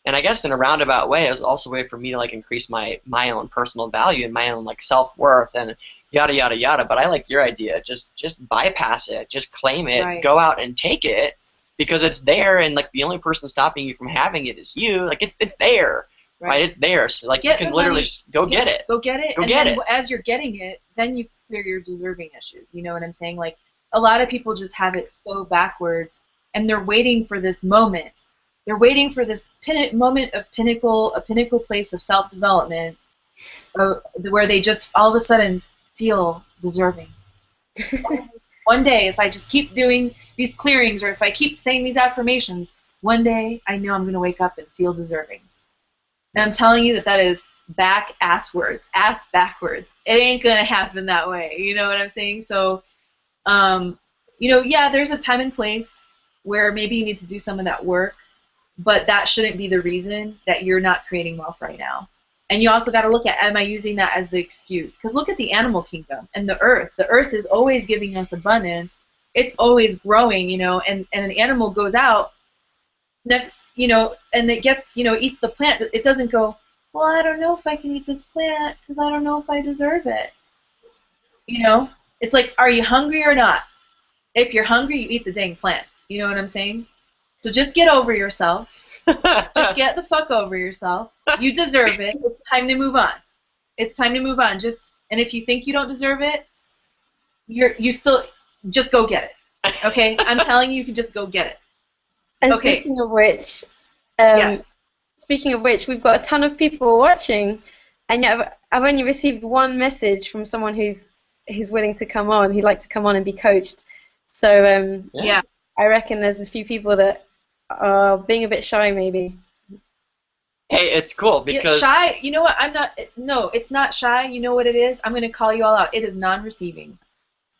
and I guess in a roundabout way, it was also a way for me to like increase my own personal value and my own like self-worth and yada yada yada. But I like your idea, just bypass it, just claim it, Right. Go out and take it because it's there, and like the only person stopping you from having it is you. Like it's there. Right, it's there. So like Get you can the literally money. just go get it. Go get it. Go and get then it. as you're getting it, then you clear your deserving issues. You know what I'm saying? Like a lot of people just have it so backwards, and they're waiting for this moment. They're waiting for this moment of a pinnacle place of self-development, where they just all of a sudden feel deserving. One day, if I just keep doing these clearings, or if I keep saying these affirmations, one day I know I'm going to wake up and feel deserving. And I'm telling you that is ass backwards. It ain't gonna happen that way. You know what I'm saying? So, you know, yeah, there's a time and place where maybe you need to do some of that work, but that shouldn't be the reason that you're not creating wealth right now. And you also got to look at, am I using that as the excuse? Because look at the animal kingdom and the earth. The earth is always giving us abundance. It's always growing, you know, and an animal goes out next, you know, and it gets, you know, eats the plant. It doesn't go, well, I don't know if I can eat this plant because I don't know if I deserve it. You know, it's like, are you hungry or not? If you're hungry, you eat the dang plant. You know what I'm saying? So just get over yourself. Just get the fuck over yourself. You deserve it. It's time to move on. It's time to move on. And if you think you don't deserve it, you still just go get it. Okay? I'm telling you, you can just go get it. And Okay. Speaking of which, we've got a ton of people watching, and yet I've only received one message from someone who's willing to come on, who'd like to come on and be coached. So Yeah. I reckon there's a few people that are being a bit shy, maybe. Hey, it's cool because Shy. You know what? I'm not. No, it's not shy. You know what it is? I'm going to call you all out. It is non-receiving.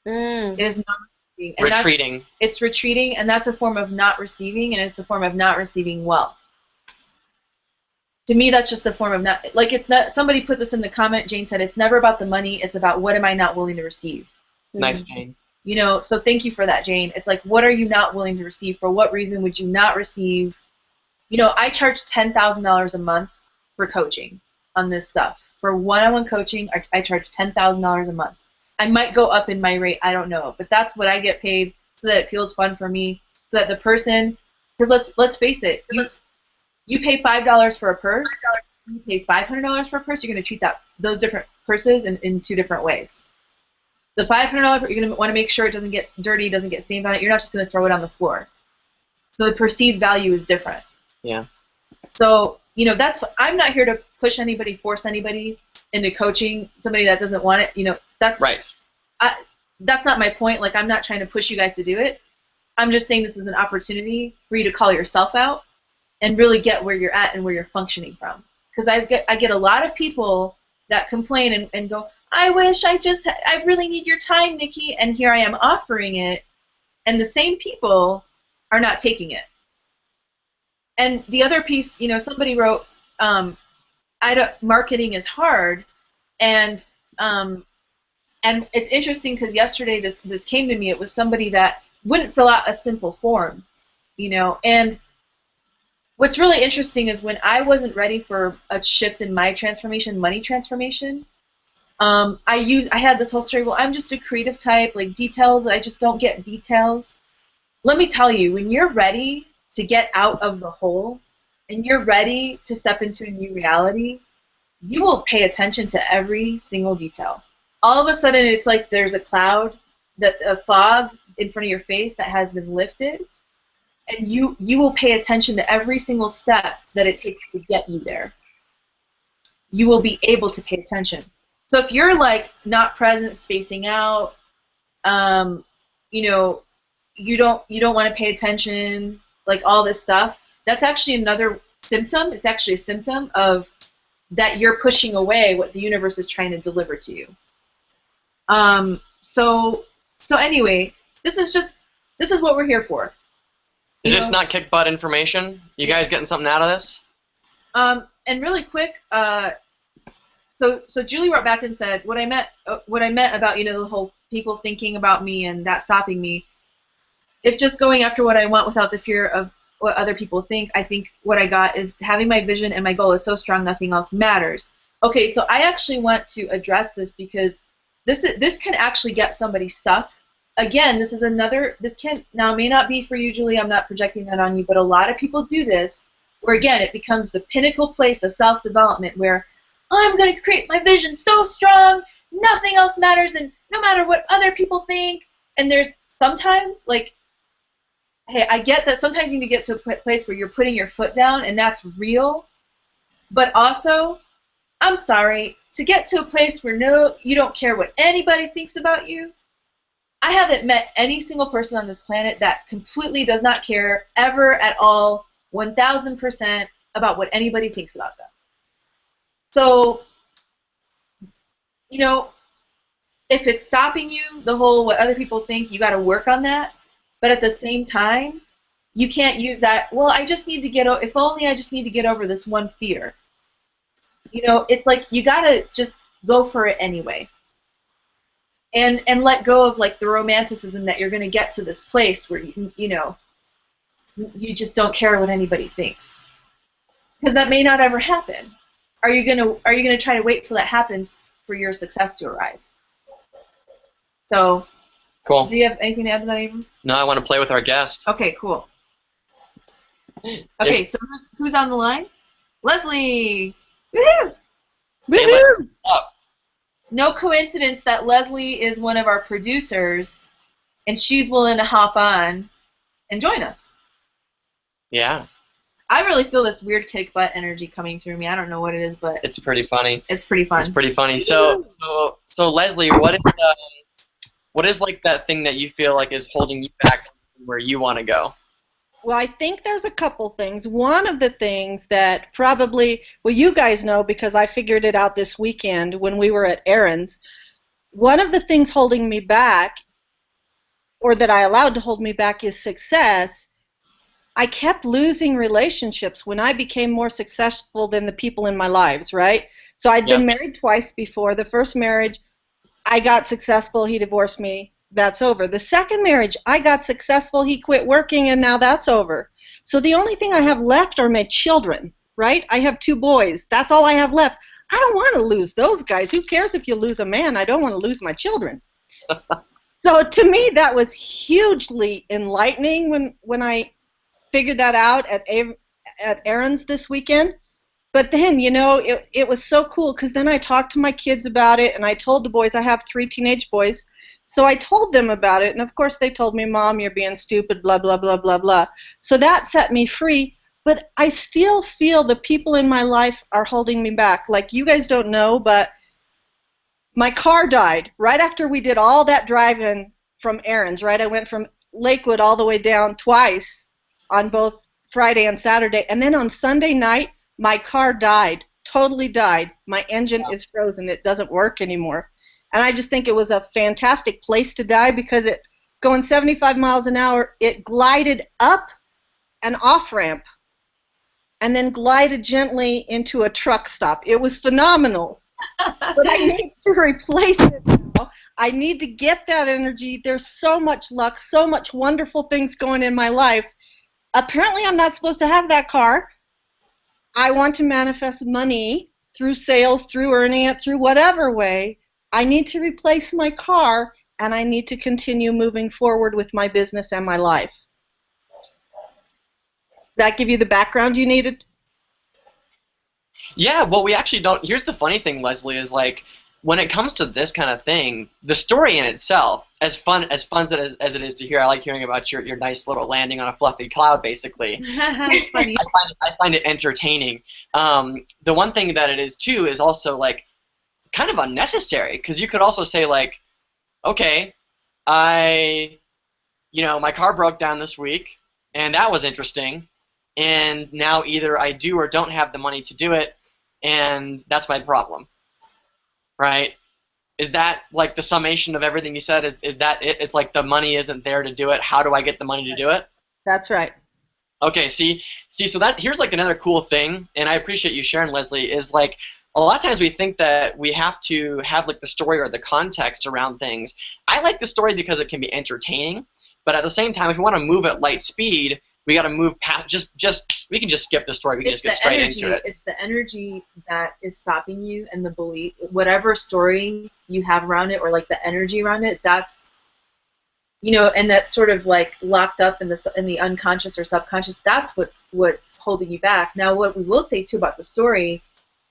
It is non-receiving. And retreating. It's retreating, and that's a form of not receiving, and it's a form of not receiving wealth. To me, that's just a form of not, like, it's not, somebody put this in the comment, Jane said, it's never about the money, it's about what am I not willing to receive. Nice, Jane. You know, so thank you for that, Jane. It's like, what are you not willing to receive? For what reason would you not receive? You know, I charge $10,000 a month for coaching on this stuff. For one-on-one coaching, I charge $10,000 a month. I might go up in my rate, I don't know, but that's what I get paid so that it feels fun for me, so that the person, because let's face it, you pay $5 for a purse, you pay $500 for a purse, you're going to treat those different purses in two different ways. The $500, you're going to want to make sure it doesn't get dirty, doesn't get stains on it. You're not just going to throw it on the floor. So the perceived value is different. Yeah. So, you know, I'm not here to push anybody, force anybody into coaching somebody that doesn't want it. You know, that's right. That's not my point. Like, I'm not trying to push you guys to do it. I'm just saying this is an opportunity for you to call yourself out and really get where you're at and where you're functioning from. Because I get a lot of people that complain and go, I wish I really need your time, Nikki, and here I am offering it, and the same people are not taking it. And the other piece, you know, somebody wrote, marketing is hard, and it's interesting because yesterday this came to me. It was somebody that wouldn't fill out a simple form, you know, and what's really interesting is when I wasn't ready for a shift in my transformation, money transformation, I had this whole story, well, I'm just a creative type, like details, I just don't get details. let me tell you, when you're ready to get out of the hole and you're ready to step into a new reality, you will pay attention to every single detail. All of a sudden, it's like there's a cloud, a fog in front of your face that has been lifted, and you will pay attention to every single step that it takes to get you there. You will be able to pay attention. So if you're like not present, spacing out, you know, you don't want to pay attention, like all this stuff, that's actually another symptom. It's actually a symptom of that you're pushing away what the universe is trying to deliver to you. So anyway, this is what we're here for. Is this not kick butt information? You guys getting something out of this? And really quick, so Julie wrote back and said, what I meant about, you know, the whole people thinking about me and that stopping me, if just going after what I want without the fear of what other people think, I think what I got is having my vision and my goal is so strong nothing else matters. Okay, so I actually want to address this because this can actually get somebody stuck. Again, this now may not be for you, Julie, I'm not projecting that on you, but a lot of people do this, where again, it becomes the pinnacle place of self-development where I'm going to create my vision so strong, nothing else matters, and no matter what other people think. And there's sometimes, like, hey, I get that sometimes you need to get to a place where you're putting your foot down, and that's real. But also, I'm sorry, to get to a place where you don't care what anybody thinks about you, I haven't met any single person on this planet that completely does not care ever at all, 1,000% about what anybody thinks about them. So, you know, if it's stopping you, the whole what other people think, you got to work on that. But at the same time, you can't use that, well, I just need to if only I just need to get over this one fear. You know, it's like you got to just go for it anyway. And let go of, like, the romanticism that you're going to get to this place where, you know, you just don't care what anybody thinks. Because that may not ever happen. Are you gonna try to wait till that happens for your success to arrive? So, cool. Do you have anything to add to that, Abram? No, I want to play with our guest. Okay, cool. Okay, so who's on the line? Leslie! Woohoo! Woohoo! No coincidence that Leslie is one of our producers, and she's willing to hop on and join us. Yeah. I really feel this weird kick butt energy coming through me. I don't know what it is, but it's pretty funny. It's pretty fun. It's pretty funny. So Leslie, what is like that thing that you feel like is holding you back from where you want to go? Well, I think there's a couple things. One of the things that probably, well, you guys know because I figured it out this weekend when we were at Aaron's. One of the things holding me back, or that I allowed to hold me back, is success. I kept losing relationships when I became more successful than the people in my lives, right? So I'd been married twice before. The first marriage, I got successful, he divorced me, that's over. The second marriage, I got successful, he quit working, and now that's over. So the only thing I have left are my children, right? I have 2 boys. That's all I have left. I don't want to lose those guys. Who cares if you lose a man? I don't want to lose my children. So to me, that was hugely enlightening when I figured that out at Aaron's this weekend. But then, you know, it was so cool because then I talked to my kids about it, and I told the boys, I have 3 teenage boys, so I told them about it, and of course they told me, Mom, you're being stupid, blah, blah, blah, blah, blah. So that set me free, but I still feel the people in my life are holding me back. Like, you guys don't know, but my car died right after we did all that driving from Aaron's, right? I went from Lakewood all the way down twice on both Friday and Saturday, and then on Sunday night, my car died, totally died. My engine is frozen. It doesn't work anymore. And I just think it was a fantastic place to die because it, going 75 miles an hour, it glided up an off-ramp and then glided gently into a truck stop. It was phenomenal. But I need to replace it now. I need to get that energy. There's so much luck, so much wonderful things going in my life. Apparently, I'm not supposed to have that car. I want to manifest money through sales, through earning it, through whatever way. I need to replace my car, and I need to continue moving forward with my business and my life. that give you the background you needed? Yeah, well, we actually don't. Here's the funny thing, Leslie, is like when it comes to this kind of thing, the story in itself, as it is to hear, I like hearing about your nice little landing on a fluffy cloud, basically. It's funny. I find it entertaining. The one thing that it is too is also like kind of unnecessary, because you could also say like, okay, my car broke down this week, and that was interesting, and now either I do or don't have the money to do it, and that's my problem, right? Is that like the summation of everything you said? Is that it? It's like the money isn't there to do it. How do I get the money to do it? That's right. Okay, see, so that here's like another cool thing, and I appreciate you sharing, Leslie, is like a lot of times we think that we have to have like the story or the context around things. I like the story because it can be entertaining, but at the same time, if we want to move at light speed, we got to move past. We can just skip the story. We can just get straight into it. It's the energy that is stopping you, and the belief, whatever story you have around it, or like the energy around it. That's, and that's sort of like locked up in the unconscious or subconscious. That's what's holding you back. Now, what we will say too about the story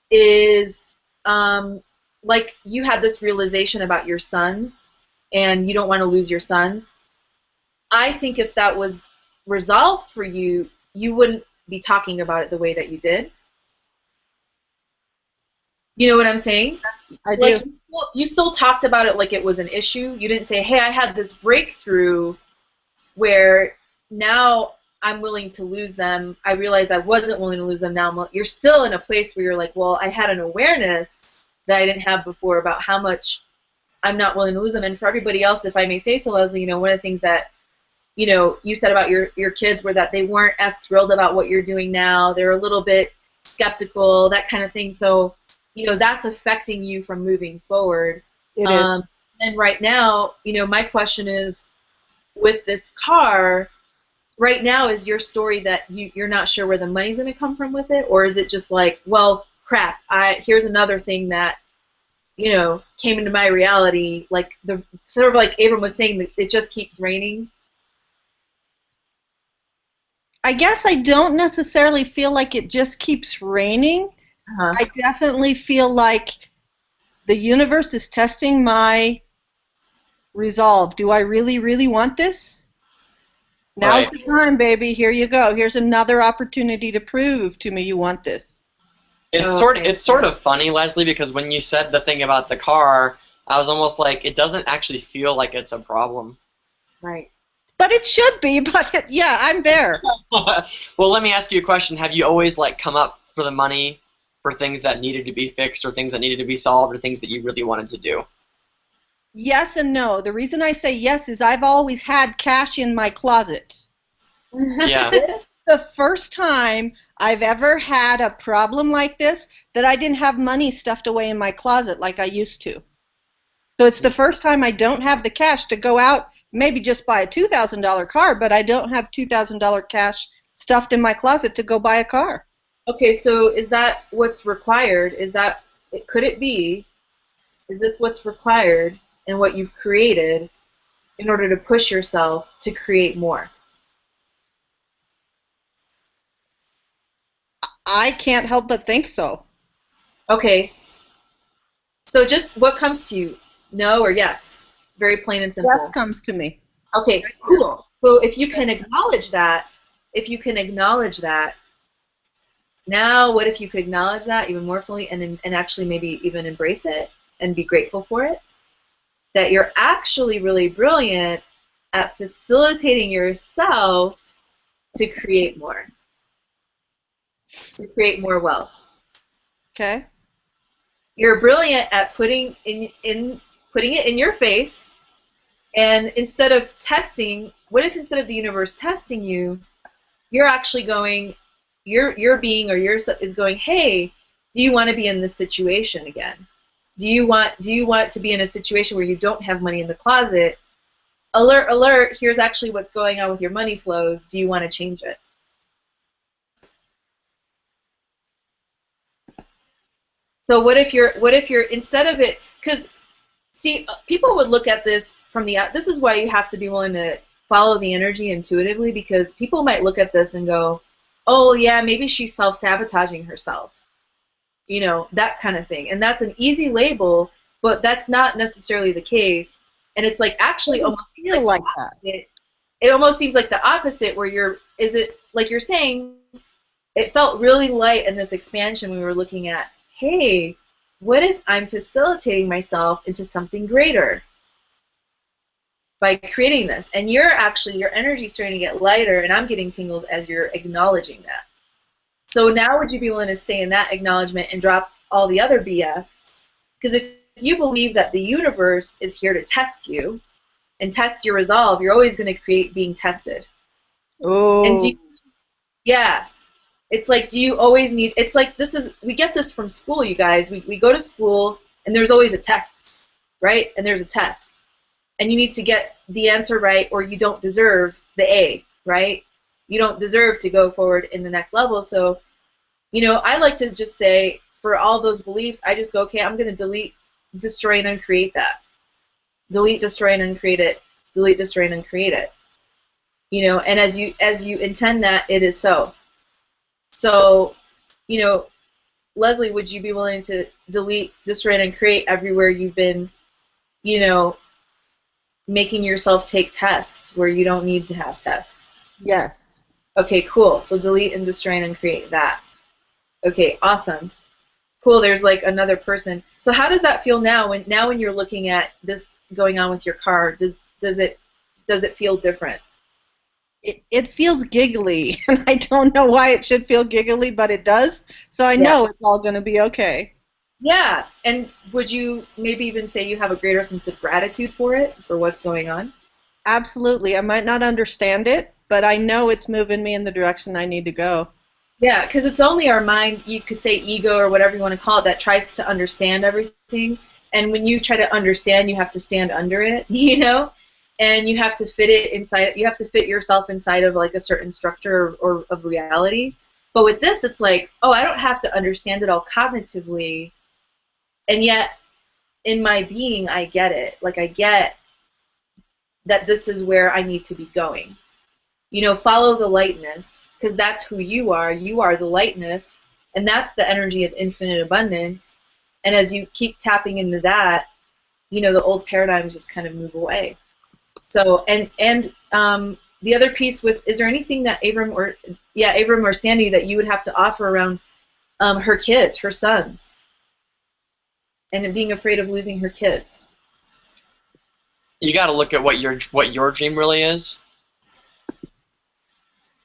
is, like you had this realization about your sons, and you don't want to lose your sons. I think if that was resolved for you, you wouldn't be talking about it the way that you did. You know what I'm saying? I do. Like, you still talked about it like it was an issue. You didn't say, hey, I had this breakthrough where now I'm willing to lose them. I realized I wasn't willing to lose them. Now you're still in a place where you're like, well, I had an awareness that I didn't have before about how much I'm not willing to lose them. And for everybody else, if I may say so, Leslie, one of the things that you said about your kids were that they weren't as thrilled about what you're doing now. They're a little bit skeptical, that kind of thing. So, that's affecting you from moving forward. It is. And right now, my question is, with this car, right now, is your story that you're not sure where the money's going to come from with it? Or is it just like, well, crap, here's another thing that, came into my reality, like sort of like Abram was saying, it just keeps raining? I guess I don't necessarily feel like it just keeps raining. I definitely feel like the universe is testing my resolve. Do I really, really want this? Now's the time, baby. Here you go. Here's another opportunity to prove to me you want this. It's sort of funny, Leslie, because when you said the thing about the car, I was almost like, it doesn't actually feel like it's a problem. Right. But it should be, but yeah, I'm there. Well, let me ask you a question. Have you always come up for the money for things that needed to be fixed or things that needed to be solved or things that you really wanted to do? Yes and no. The reason I say yes is I've always had cash in my closet. Yeah. It's the first time I've ever had a problem like this that I didn't have money stuffed away in my closet like I used to. So it's the first time I don't have the cash to go out, maybe just buy a $2,000 car, but I don't have $2,000 cash stuffed in my closet to go buy a car. Okay, so is that what's required? Could it be, is this what's required in what you've created in order to push yourself to create more? I can't help but think so. Okay. So just what comes to you? No or yes? Very plain and simple. Yes comes to me. Okay, cool. So if you can acknowledge that, now what if you could acknowledge that even more fully and actually maybe even embrace it and be grateful for it? That you're actually really brilliant at facilitating yourself to create more. To create more wealth. Okay. You're brilliant at putting it in your face, and instead of testing, what if instead of the universe testing you, you're actually going, your being or yourself is going, hey, do you want to be in this situation again? Do you want to be in a situation where you don't have money in the closet? Alert, alert, here's actually what's going on with your money flows. Do you want to change it? So what if you're instead of it, because see, people would look at this from this is why you have to be willing to follow the energy intuitively, because people might look at this and go, oh yeah, maybe she's self-sabotaging herself. You know, that kind of thing. And that's an easy label, but that's not necessarily the case. And it's like It actually doesn't almost feel like that. it almost seems like the opposite where is it like you're saying, it felt really light in this expansion we were looking at. Hey, what if I'm facilitating myself into something greater by creating this? And you're actually, your energy's starting to get lighter, and I'm getting tingles as you're acknowledging that. So now would you be willing to stay in that acknowledgement and drop all the other BS? Because if you believe that the universe is here to test you and test your resolve, you're always going to create being tested. Oh. And yeah. It's like, do you always need, it's like we get this from school, you guys. We go to school, and there's always a test, right? And there's a test. And you need to get the answer right, or you don't deserve the A, right? You don't deserve to go forward in the next level. So, you know, I like to just say, for all those beliefs, I just go, okay, I'm going to delete, destroy, and uncreate that. Delete, destroy, and uncreate it. Delete, destroy, and uncreate it. You know, and as you intend that, it is so. So, you know, Leslie, would you be willing to delete, destroy, and create everywhere you've been, you know, making yourself take tests where you don't need to have tests? Yes. Okay, cool. So delete and destroy and create that. Okay, awesome. Cool, there's like another person. So how does that feel now when you're looking at this going on with your car? Does it feel different? It feels giggly, and I don't know why it should feel giggly, but it does. So I know it's all going to be okay. Yeah, and would you maybe even say you have a greater sense of gratitude for it, for what's going on? Absolutely. I might not understand it, but I know it's moving me in the direction I need to go. Yeah, because it's only our mind, you could say ego or whatever you want to call it, that tries to understand everything. And when you try to understand, you have to stand under it, you know? And you have to fit it inside, you have to fit yourself inside of like a certain structure or of reality. But with this, it's like, oh, I don't have to understand it all cognitively, and yet in my being, I get it. Like, I get that this is where I need to be going. You know, follow the lightness, because that's who you are. You are the lightness, and that's the energy of infinite abundance. And as you keep tapping into that, you know, the old paradigms just kind of move away. So, and the other piece with, is there anything that Abram or Sandy, that you would have to offer around her kids, her sons, and being afraid of losing her kids? You got to look at what your dream really is.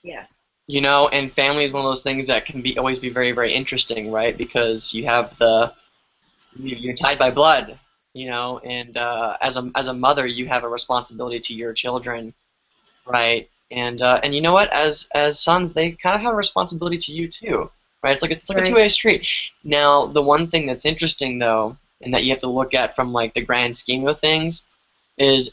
Yeah. You know, and family is one of those things that can always be very, very interesting, right? Because you have you're tied by blood, you know, and as a mother, you have a responsibility to your children, right? And you know what? As sons, they kind of have a responsibility to you too, right? It's like a two-way street. Now, the one thing that's interesting though, and that you have to look at from like the grand scheme of things, is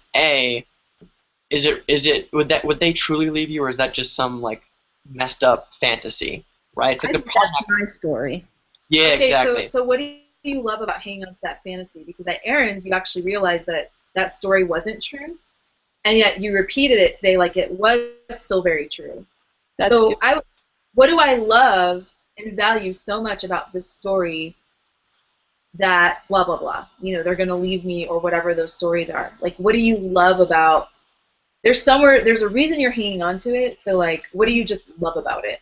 would they truly leave you, or is that just some like messed up fantasy, right? It's like That's my story. Yeah, okay, exactly. So what do you love about hanging on to that fantasy? Because at Aaron's, you actually realized that that story wasn't true, and yet you repeated it today like it was still very true. That's so good. what do I love and value so much about this story that blah, blah, blah, you know, they're going to leave me, or whatever those stories are. Like, what do you love about, there's a reason you're hanging on to it, so like, what do you just love about it?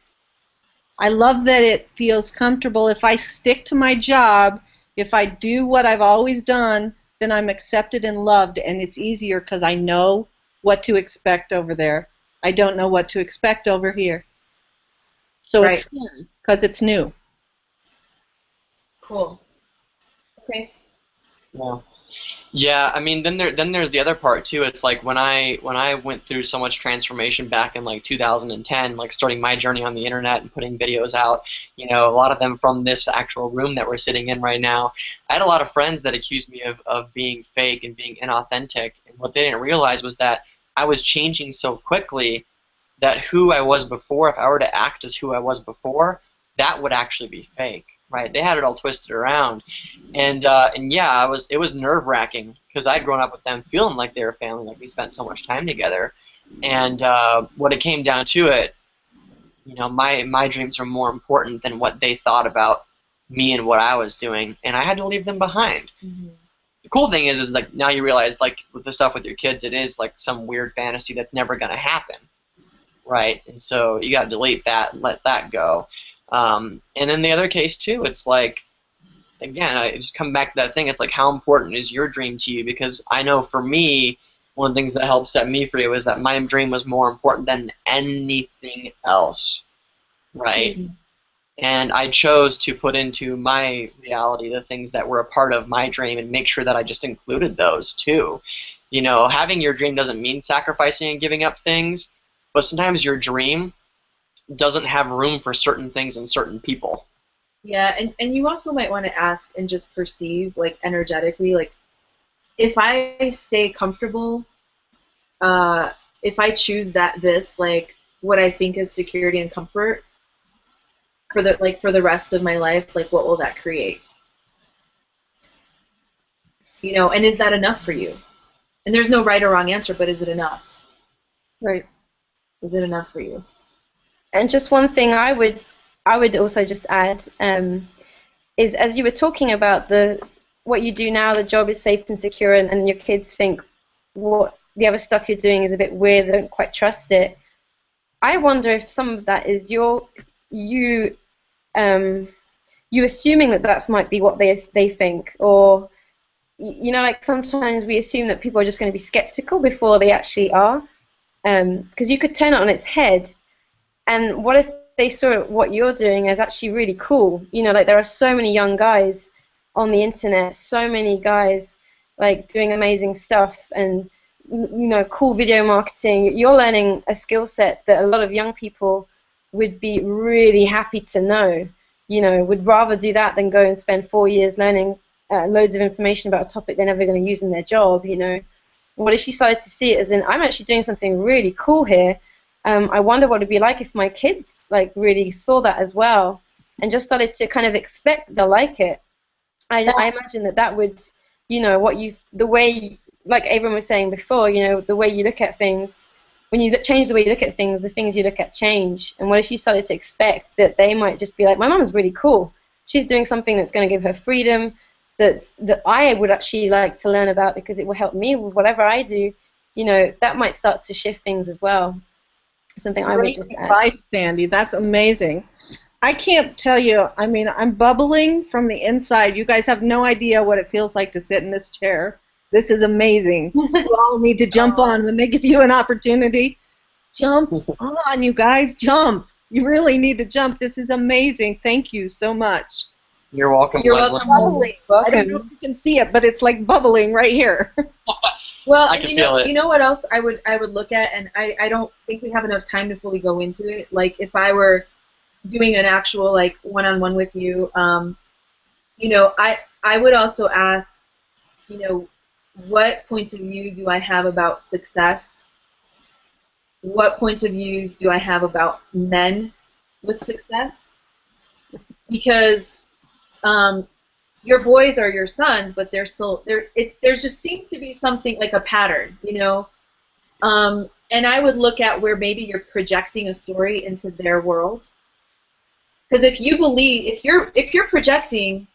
I love that it feels comfortable. If I stick to my job, if I do what I've always done, then I'm accepted and loved, and it's easier because I know what to expect over there. I don't know what to expect over here. So Right. it's scary because it's new. Cool. Okay. Yeah, I mean, then there's the other part too. It's like when I went through so much transformation back in like 2010, like starting my journey on the internet and putting videos out, you know, a lot of them from this actual room that we're sitting in right now. I had a lot of friends that accused me of being fake and being inauthentic, and what they didn't realize was that I was changing so quickly that who I was before, if I were to act as who I was before, that would actually be fake. Right, they had it all twisted around, and yeah, it was nerve-wracking because I'd grown up with them, feeling like they were family, like we spent so much time together, and what it came down to it, you know, my dreams are more important than what they thought about me and what I was doing, and I had to leave them behind. Mm-hmm. The cool thing is like now you realize like with the stuff with your kids, it is like some weird fantasy that's never gonna happen, right? And so you got to delete that, and let that go. And in the other case too, it's like, again, I just come back to that thing. It's like, how important is your dream to you? Because I know for me, one of the things that helped set me free was that my dream was more important than anything else, right? Mm-hmm. And I chose to put into my reality the things that were a part of my dream and make sure that I just included those too. You know, having your dream doesn't mean sacrificing and giving up things, but sometimes your dream doesn't have room for certain things and certain people. Yeah, and you also might want to ask and just perceive, like, energetically, like, if I stay comfortable, if I choose this, like, what I think is security and comfort for the rest of my life, like, what will that create? You know, and is that enough for you? And there's no right or wrong answer, but is it enough? Right. Is it enough for you? And just one thing I would also just add is, as you were talking about what you do now, the job is safe and secure, and your kids think what the other stuff you're doing is a bit weird, they don't quite trust it. I wonder if some of that is you assuming that that's might be what they think, or you know, like sometimes we assume that people are just going to be skeptical before they actually are, because you could turn it on its head, and what if they saw what you're doing as actually really cool? You know, like there are so many young guys on the internet, so many guys like doing amazing stuff, and you know, cool video marketing. You're learning a skill set that a lot of young people would be really happy to know. You know, would rather do that than go and spend 4 years learning loads of information about a topic they're never going to use in their job. You know, what if you started to see it as in, I'm actually doing something really cool here. I wonder what it'd be like if my kids like really saw that as well, and just started to kind of expect they'll like it. I imagine that would, you know, the way, like Abram was saying before, you know, the way you look at things, when you change the way you look at things, the things you look at change. And what if you started to expect that they might just be like, my mom's really cool. She's doing something that's going to give her freedom, that I would actually like to learn about because it will help me with whatever I do. You know, that might start to shift things as well. Something I would just add. Great advice, Sandy. That's amazing. I can't tell you. I mean, I'm bubbling from the inside. You guys have no idea what it feels like to sit in this chair. This is amazing. You all need to jump on when they give you an opportunity. Jump on, you guys. Jump. You really need to jump. This is amazing. Thank you so much. You're welcome, You're Leslie. welcome. I don't know if you can see it, but it's like bubbling right here. Well, I can feel it. You know what else I would look at, and I don't think we have enough time to fully go into it. Like if I were doing an actual like one-on-one with you, you know, I would also ask, you know, what points of view do I have about success? What points of views do I have about men with success? Because your boys are your sons, but they're still there. There just seems to be something like a pattern, you know. And I would look at where maybe you're projecting a story into their world. Because if you believe, if you're projecting,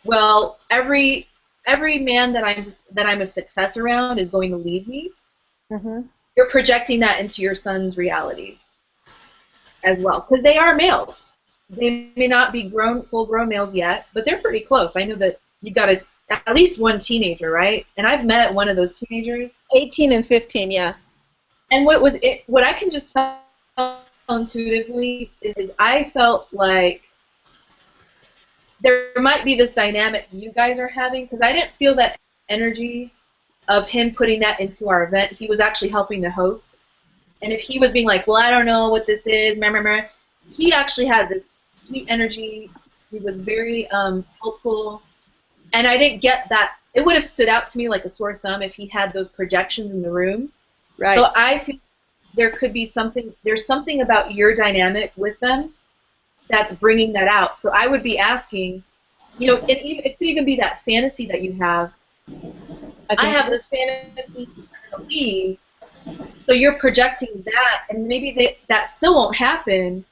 well, every man that I'm a success around is going to leave me. Mm-hmm. You're projecting that into your son's realities as well, because they are males. They may not be full-grown males yet, but they're pretty close. I know that you've got at least one teenager, right? And I've met one of those teenagers. 18 and 15, yeah. And what I can just tell intuitively is I felt like there might be this dynamic you guys are having, because I didn't feel that energy of him putting that into our event. He was actually helping to host. And if he was being like, well, I don't know what this is, he actually had this sweet energy. He was very helpful. And I didn't get that. It would have stood out to me like a sore thumb if he had those projections in the room. Right. So I feel there could be there's something about your dynamic with them that's bringing that out. So I would be asking, you know, it could even be that fantasy that you have. I have this fantasy to leave, so you're projecting that, and maybe that still won't happen,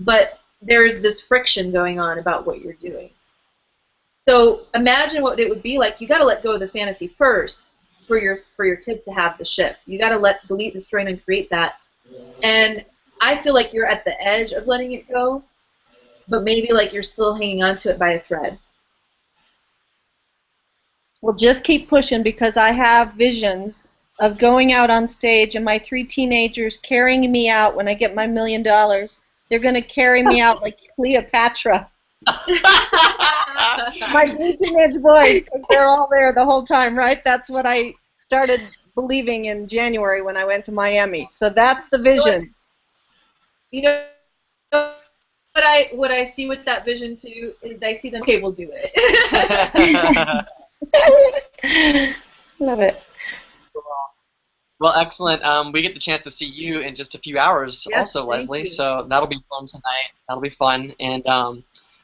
but there's this friction going on about what you're doing. So imagine what it would be like. You got to let go of the fantasy first for your kids to have the shift. You got to delete, destroy, and create that. And I feel like you're at the edge of letting it go, but maybe like you're still hanging on to it by a thread. Well, just keep pushing, because I have visions of going out on stage and my 3 teenagers carrying me out when I get my $1 million. They're going to carry me out like Cleopatra. My 3 teenage boys, because they're all there the whole time, right? That's what I started believing in January when I went to Miami. So that's the vision. You know, what I see with that vision too is I see them. Okay, we'll do it. Love it. Well, excellent. We get the chance to see you in just a few hours also, Leslie. You. So that'll be fun tonight. That'll be fun. And,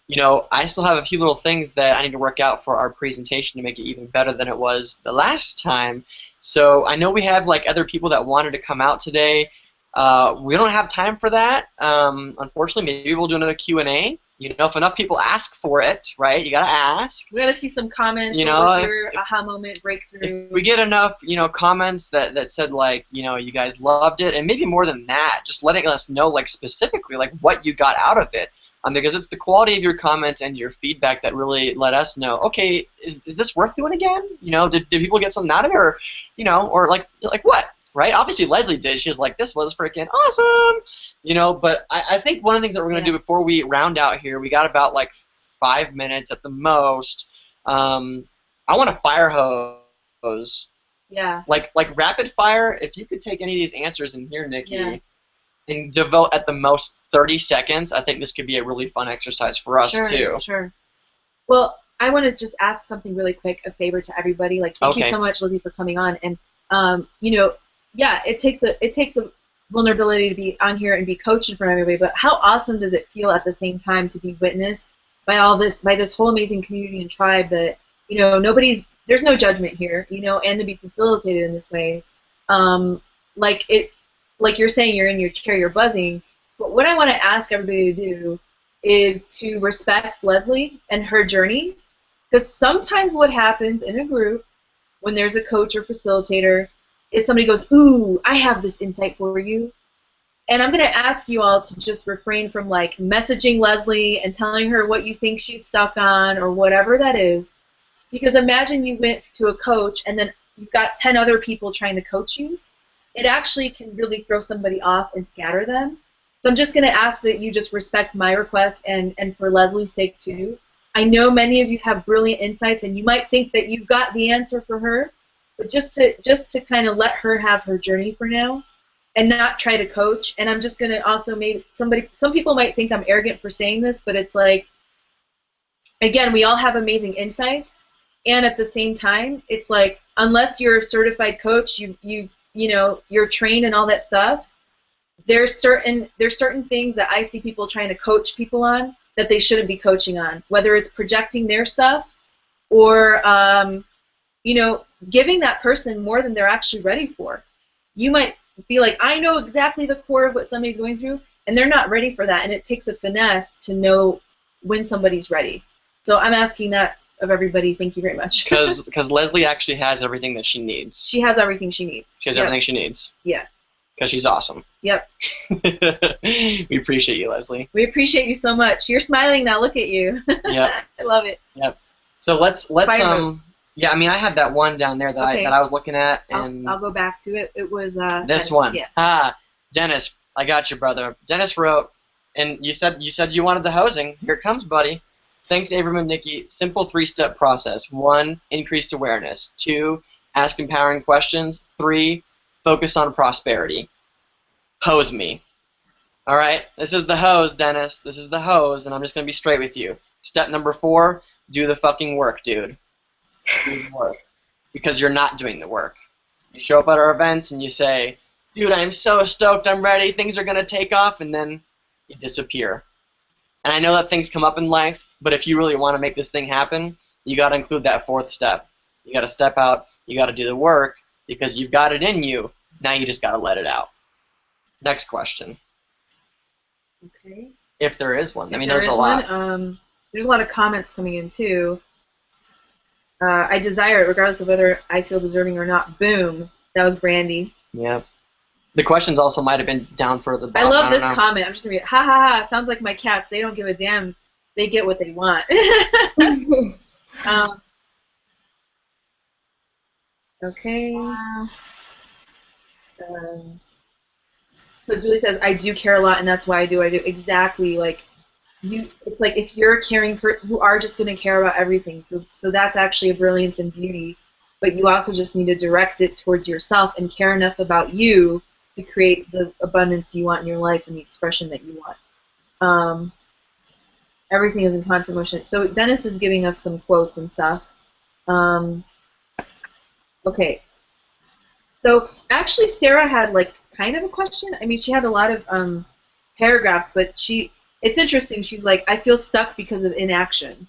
you know, I still have a few little things that I need to work out for our presentation to make it even better than it was the last time. So I know we have, like, other people that wanted to come out today. We don't have time for that. Unfortunately, maybe we'll do another Q&A. You know, if enough people ask for it, right? You gotta ask. We gotta see some comments. You what know, was your aha moment breakthrough? If we get enough, you know, comments that said, like, you know, you guys loved it, and maybe more than that, just letting us know, like, specifically, like, what you got out of it. Because it's the quality of your comments and your feedback that really let us know, okay, is this worth doing again? You know, did people get something out of it, or, you know, or like what? Right? Obviously, Leslie did. She was like, this was freaking awesome. You know, but I think one of the things that we're going to do before we round out here, we got about like 5 minutes at the most. I want a fire hose. Yeah. Like rapid fire, if you could take any of these answers in here, Nikki, and devote at the most 30 seconds, I think this could be a really fun exercise for us, too. Sure. Well, I want to just ask something really quick, a favor to everybody. Like, thank you so much, Lizzie, for coming on. And, you know, yeah, it takes a vulnerability to be on here and be coached in front of everybody, but how awesome does it feel at the same time to be witnessed by this whole amazing community and tribe that, you know, there's no judgment here, you know, and to be facilitated in this way. Like you're saying, you're in your chair, you're buzzing, but what I want to ask everybody to do is to respect Leslie and her journey, because sometimes what happens in a group when there's a coach or facilitator is somebody goes, ooh, I have this insight for you. And I'm going to ask you all to just refrain from, like, messaging Leslie and telling her what you think she's stuck on or whatever that is. Because imagine you went to a coach and then you've got 10 other people trying to coach you. It actually can really throw somebody off and scatter them. So I'm just going to ask that you just respect my request and for Leslie's sake too. I know many of you have brilliant insights and you might think that you've got the answer for her. But just to kind of let her have her journey for now, and not try to coach. And I'm just gonna also some people might think I'm arrogant for saying this, but it's like, again, we all have amazing insights, and at the same time, it's like unless you're a certified coach, you know you're trained and all that stuff. There's certain things that I see people trying to coach people on that they shouldn't be coaching on, whether it's projecting their stuff or you know, giving that person more than they're actually ready for. You might be like, I know exactly the core of what somebody's going through, and they're not ready for that, and it takes a finesse to know when somebody's ready. So I'm asking that of everybody. Thank you very much. Because Leslie actually has everything that she needs. She has everything she needs. She has everything she needs. Yeah. Because she's awesome. Yep. We appreciate you, Leslie. We appreciate you so much. You're smiling now. Look at you. Yep. I love it. Yep. So let's yeah, I mean, I had that one down there that I was looking at, and I'll go back to it. It was this one. Yeah. Dennis, I got you, brother. Dennis wrote, and you said you wanted the hosing. Here it comes, buddy. Thanks, Abram and Nikki. Simple 3-step process. 1, increased awareness. 2, ask empowering questions. 3, focus on prosperity. Hose me. All right, this is the hose, Dennis. This is the hose, and I'm just gonna be straight with you. Step number 4, do the fucking work, dude. Do the work, because you're not doing the work. You show up at our events and you say, dude, I'm so stoked, I'm ready, things are going to take off, and then you disappear. And I know that things come up in life, but if you really want to make this thing happen, you got to include that 4th step. You got to step out, you got to do the work, because you've got it in you, now you just got to let it out. Next question. Okay. If there is one. I mean, There there's a is lot. one. There's a lot of comments coming in too. I desire it regardless of whether I feel deserving or not. Boom. That was Brandy. Yeah. The questions also might have been down for the I bottom. love this don't know. comment. I'm just gonna be, ha ha ha. Sounds like my cats. They don't give a damn. They get what they want. Okay. So Julie says, I do care a lot, and that's why I do. Exactly. Like, it's like if you're caring for, you are just going to care about everything. So that's actually a brilliance and beauty. But you also just need to direct it towards yourself and care enough about you to create the abundance you want in your life and the expression that you want. Everything is in constant motion. So Dennis is giving us some quotes and stuff. Okay. So actually, Sarah had like kind of a question. I mean, she had a lot of paragraphs, but it's interesting. She's like, I feel stuck because of inaction.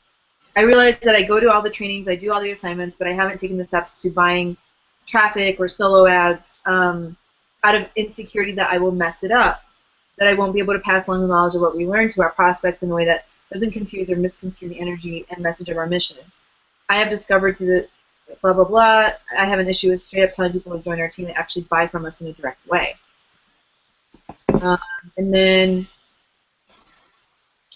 I realize that I go to all the trainings, I do all the assignments, but I haven't taken the steps to buying traffic or solo ads out of insecurity that I will mess it up, that I won't be able to pass along the knowledge of what we learned to our prospects in a way that doesn't confuse or misconstrue the energy and message of our mission. I have discovered through the blah, blah, blah, I have an issue with straight up telling people to join our team to actually buy from us in a direct way. And then...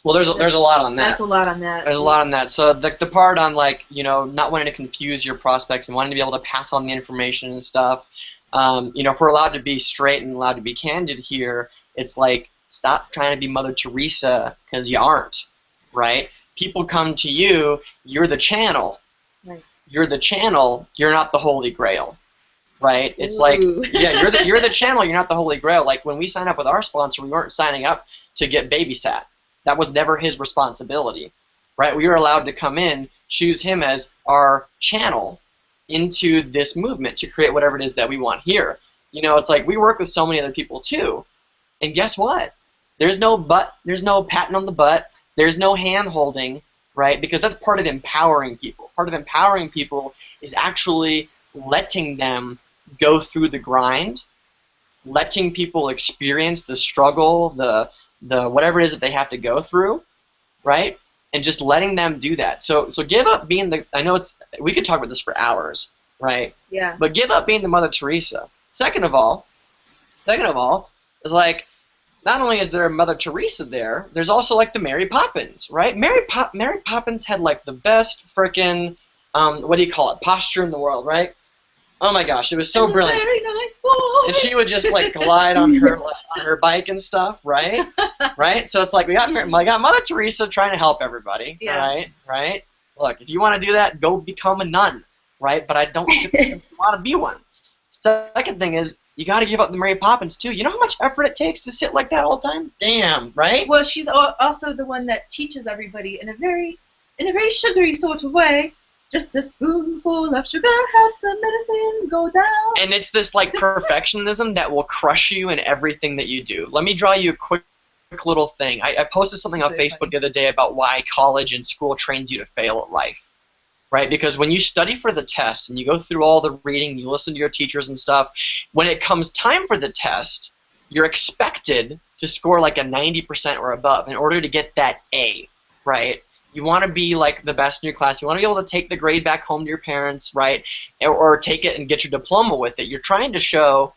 Well, there's a lot on that. That's a lot on that. There's a lot on that. So the part on, like, you know, not wanting to confuse your prospects and wanting to be able to pass on the information and stuff, you know, if we're allowed to be straight and allowed to be candid here, it's like, stop trying to be Mother Teresa, because you aren't, right? People come to you, you're the channel. Right. You're the channel, you're not the Holy Grail, right? It's Ooh. like, yeah, you're the channel, you're not the Holy Grail. Like, when we signed up with our sponsor, we weren't signing up to get babysat. That was never his responsibility, right? We were allowed to come in, choose him as our channel into this movement to create whatever it is that we want here. You know, it's like we work with so many other people too, and guess what? There's no patting on the butt. There's no hand-holding, right? Because that's part of empowering people. Part of empowering people is actually letting them go through the grind, letting people experience the struggle, the whatever it is that they have to go through, right? And just letting them do that. So give up being the, I know we could talk about this for hours, right? Yeah. But give up being the Mother Teresa. Second of all, is like, not only is there a Mother Teresa there, there's also like the Mary Poppins, right? Mary Poppins had like the best frickin', what do you call it, posture in the world, right? Oh my gosh, it was so brilliant. Very nice voice. And she would just like glide on her bike and stuff, right? Right? So it's like we got Mother Teresa trying to help everybody, Yeah. right? Look, if you want to do that, go become a nun, right? But I don't think you want to be one. Second thing is, you got to give up the Mary Poppins too. You know how much effort it takes to sit like that all the time? Damn, right? Well, she's also the one that teaches everybody in a very sugary sort of way. Just a spoonful of sugar helps the medicine go down. And it's this like perfectionism that will crush you in everything that you do. Let me draw you a quick little thing. I posted something on Facebook the other day about why college and school trains you to fail at life. Right? Because when you study for the test and you go through all the reading, you listen to your teachers and stuff, when it comes time for the test, you're expected to score like a 90% or above in order to get that A, right? You want to be like the best in your class. You want to be able to take the grade back home to your parents, right? Or take it and get your diploma with it. You're trying to show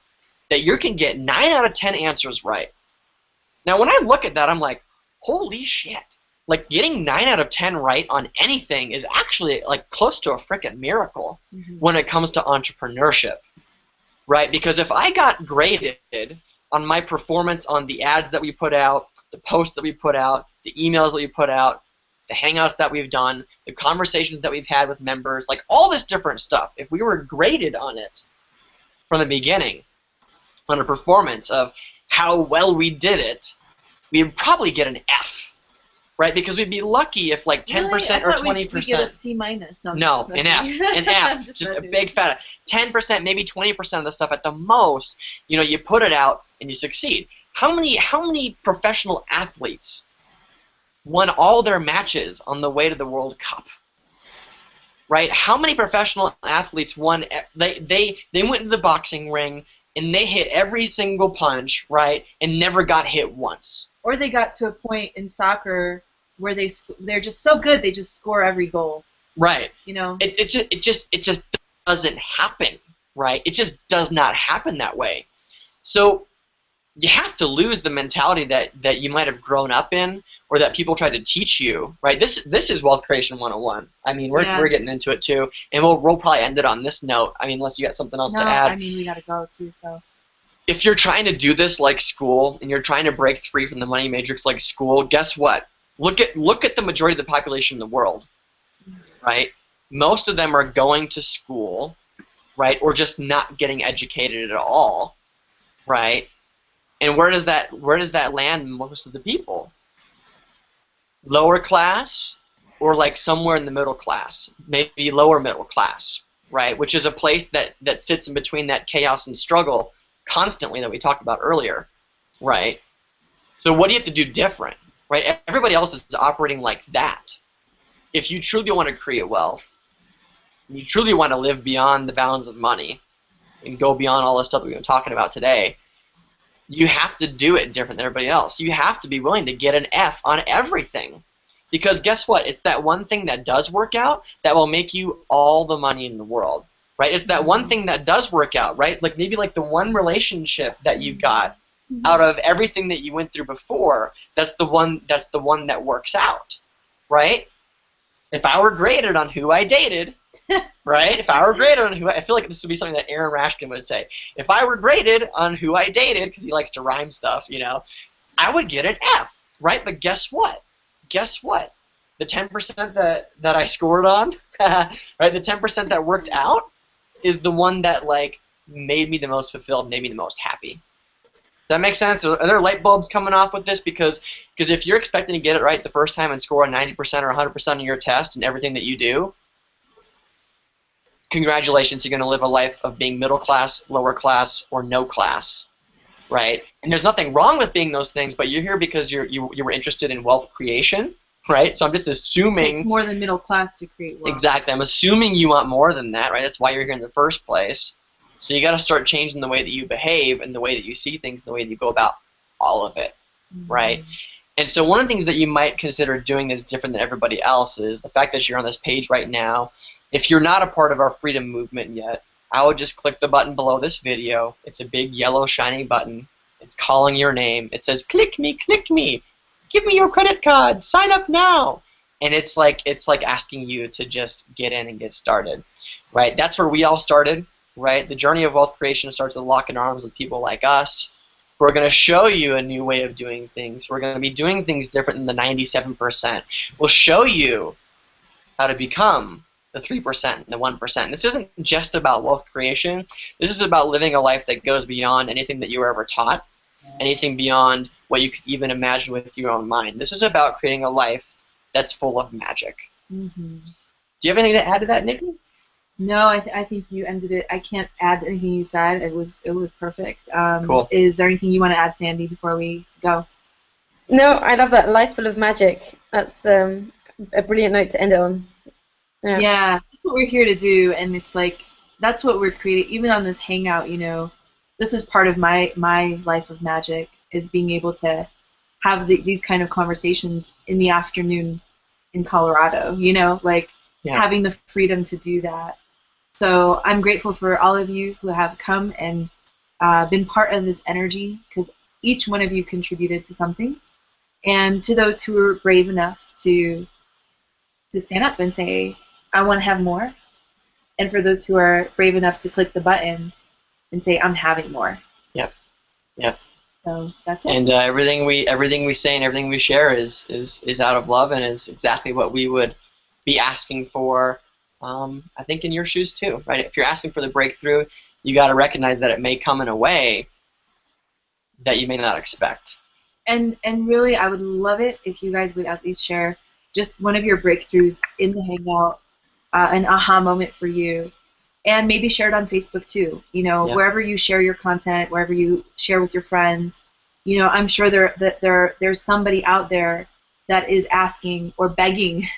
that you can get 9 out of 10 answers right. Now, when I look at that, I'm like, holy shit. Like, getting 9 out of 10 right on anything is actually, like, close to a frickin' miracle when it comes to entrepreneurship, right? Because if I got graded on my performance on the ads that we put out, the posts that we put out, the emails that we put out, the hangouts that we've done, the conversations that we've had with members, like, all this different stuff, if we were graded on it from the beginning, on a performance of how well we did it, we'd probably get an F. Right, because we'd be lucky if like 10% or 20%. We get a C minus. No, an F, an F, just a big fat 10%, maybe 20% of the stuff at the most. You know, you put it out and you succeed. How many professional athletes won all their matches on the way to the World Cup? Right? How many professional athletes won? They went into the boxing ring and they hit every single punch, right, and never got hit once. or they got to a point in soccer where they're just so good they just score every goal. Right. You know. It just doesn't happen. Right. It just does not happen that way. So you have to lose the mentality that you might have grown up in, or that people tried to teach you, right? This is wealth creation 101. I mean, we're getting into it too, and we'll probably end it on this note. I mean, unless you got something else to add. I mean, we gotta go too. So if you're trying to do this like school, and you're trying to break free from the money matrix like school, guess what? Look at the majority of the population in the world, right? Most of them are going to school, right, or just not getting educated at all, right? And where does that land most of the people? Lower class, or like somewhere in the middle class, maybe lower middle class, right? Which is a place that sits in between that chaos and struggle constantly that we talked about earlier, right? So what do you have to do different, right? Everybody else is operating like that. If you truly want to create wealth, you truly want to live beyond the bounds of money and go beyond all the stuff that we've been talking about today, you have to do it different than everybody else. You have to be willing to get an F on everything. Because guess what? It's that one thing that does work out that will make you all the money in the world, right? It's that one thing that does work out, right? Like maybe like the one relationship that you got out of everything that you went through before, that's the one that works out, right? If I were graded on who I dated, right? If I were graded on I feel like this would be something that Aaron Rashkin would say. If I were graded on who I dated, because he likes to rhyme stuff, you know, I would get an F, right? But guess what? Guess what? The 10% that I scored on, right? The 10% that worked out is the one that like made me the most fulfilled, made me the most happy. Does that make sense? Are there light bulbs coming off with this? Because if you're expecting to get it right the first time and score a 90% or 100% on your test and everything that you do, congratulations, you're going to live a life of being middle class, lower class, or no class, right? And there's nothing wrong with being those things, but you're here because you were interested in wealth creation, right? So I'm just assuming... It takes more than middle class to create wealth. Exactly. I'm assuming you want more than that, right? That's why you're here in the first place. So you got to start changing the way that you behave and the way that you see things and the way that you go about all of it, right? And so one of the things that you might consider doing that's different than everybody else is the fact that you're on this page right now. If you're not a part of our freedom movement yet, I would just click the button below this video. It's a big yellow shiny button. It's calling your name. It says, click me, give me your credit card, sign up now. And it's like asking you to just get in and get started, right? That's where we all started, right? The journey of wealth creation starts with locking arms with people like us. We're going to show you a new way of doing things. We're going to be doing things different than the 97%. We'll show you how to become the 3% and the 1%. This isn't just about wealth creation. This is about living a life that goes beyond anything that you were ever taught, anything beyond what you could even imagine with your own mind. This is about creating a life that's full of magic. Do you have anything to add to that, Nikki? No, I think you ended it. I can't add anything you said. It was perfect. Cool. Is there anything you want to add, Sandy, before we go? No, I love that. Life full of magic. That's a brilliant note to end it on. Yeah, that's what we're here to do, and it's like that's what we're creating. Even on this hangout, you know, this is part of my life of magic, is being able to have these kind of conversations in the afternoon in Colorado. You know, like having the freedom to do that. So I'm grateful for all of you who have come and been part of this energy, because each one of you contributed to something, and to those who were brave enough to stand up and say, I want to have more. And for those who are brave enough to click the button and say, I'm having more. Yep. So that's it. And everything we say and everything we share is out of love and is exactly what we would be asking for, I think, in your shoes too, right? If you're asking for the breakthrough, you got to recognize that it may come in a way that you may not expect. And really, I would love it if you guys would at least share just one of your breakthroughs in the hangout, an aha moment for you, and maybe share it on Facebook too. You know, wherever you share your content, wherever you share with your friends, you know, I'm sure there's somebody out there that is asking or begging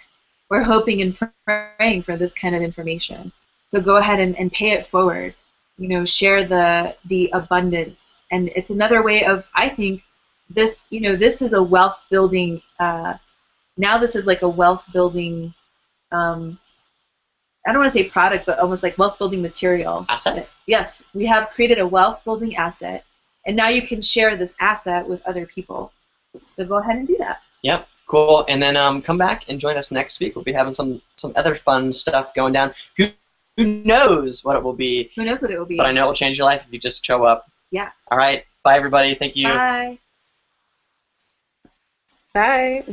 or hoping and praying for this kind of information. So go ahead and pay it forward. You know, share the abundance, and it's another way of, I think, this, you know, this is a wealth building. Now this is like a wealth building. I don't want to say product, but almost like wealth building material. Asset? Yes, we have created a wealth building asset, and now you can share this asset with other people. So go ahead and do that. Yep, cool. And then come back and join us next week. We'll be having some other fun stuff going down. Who knows what it will be? Who knows what it will be? But I know it will change your life if you just show up. Yeah. All right. Bye, everybody. Thank you. Bye. Bye.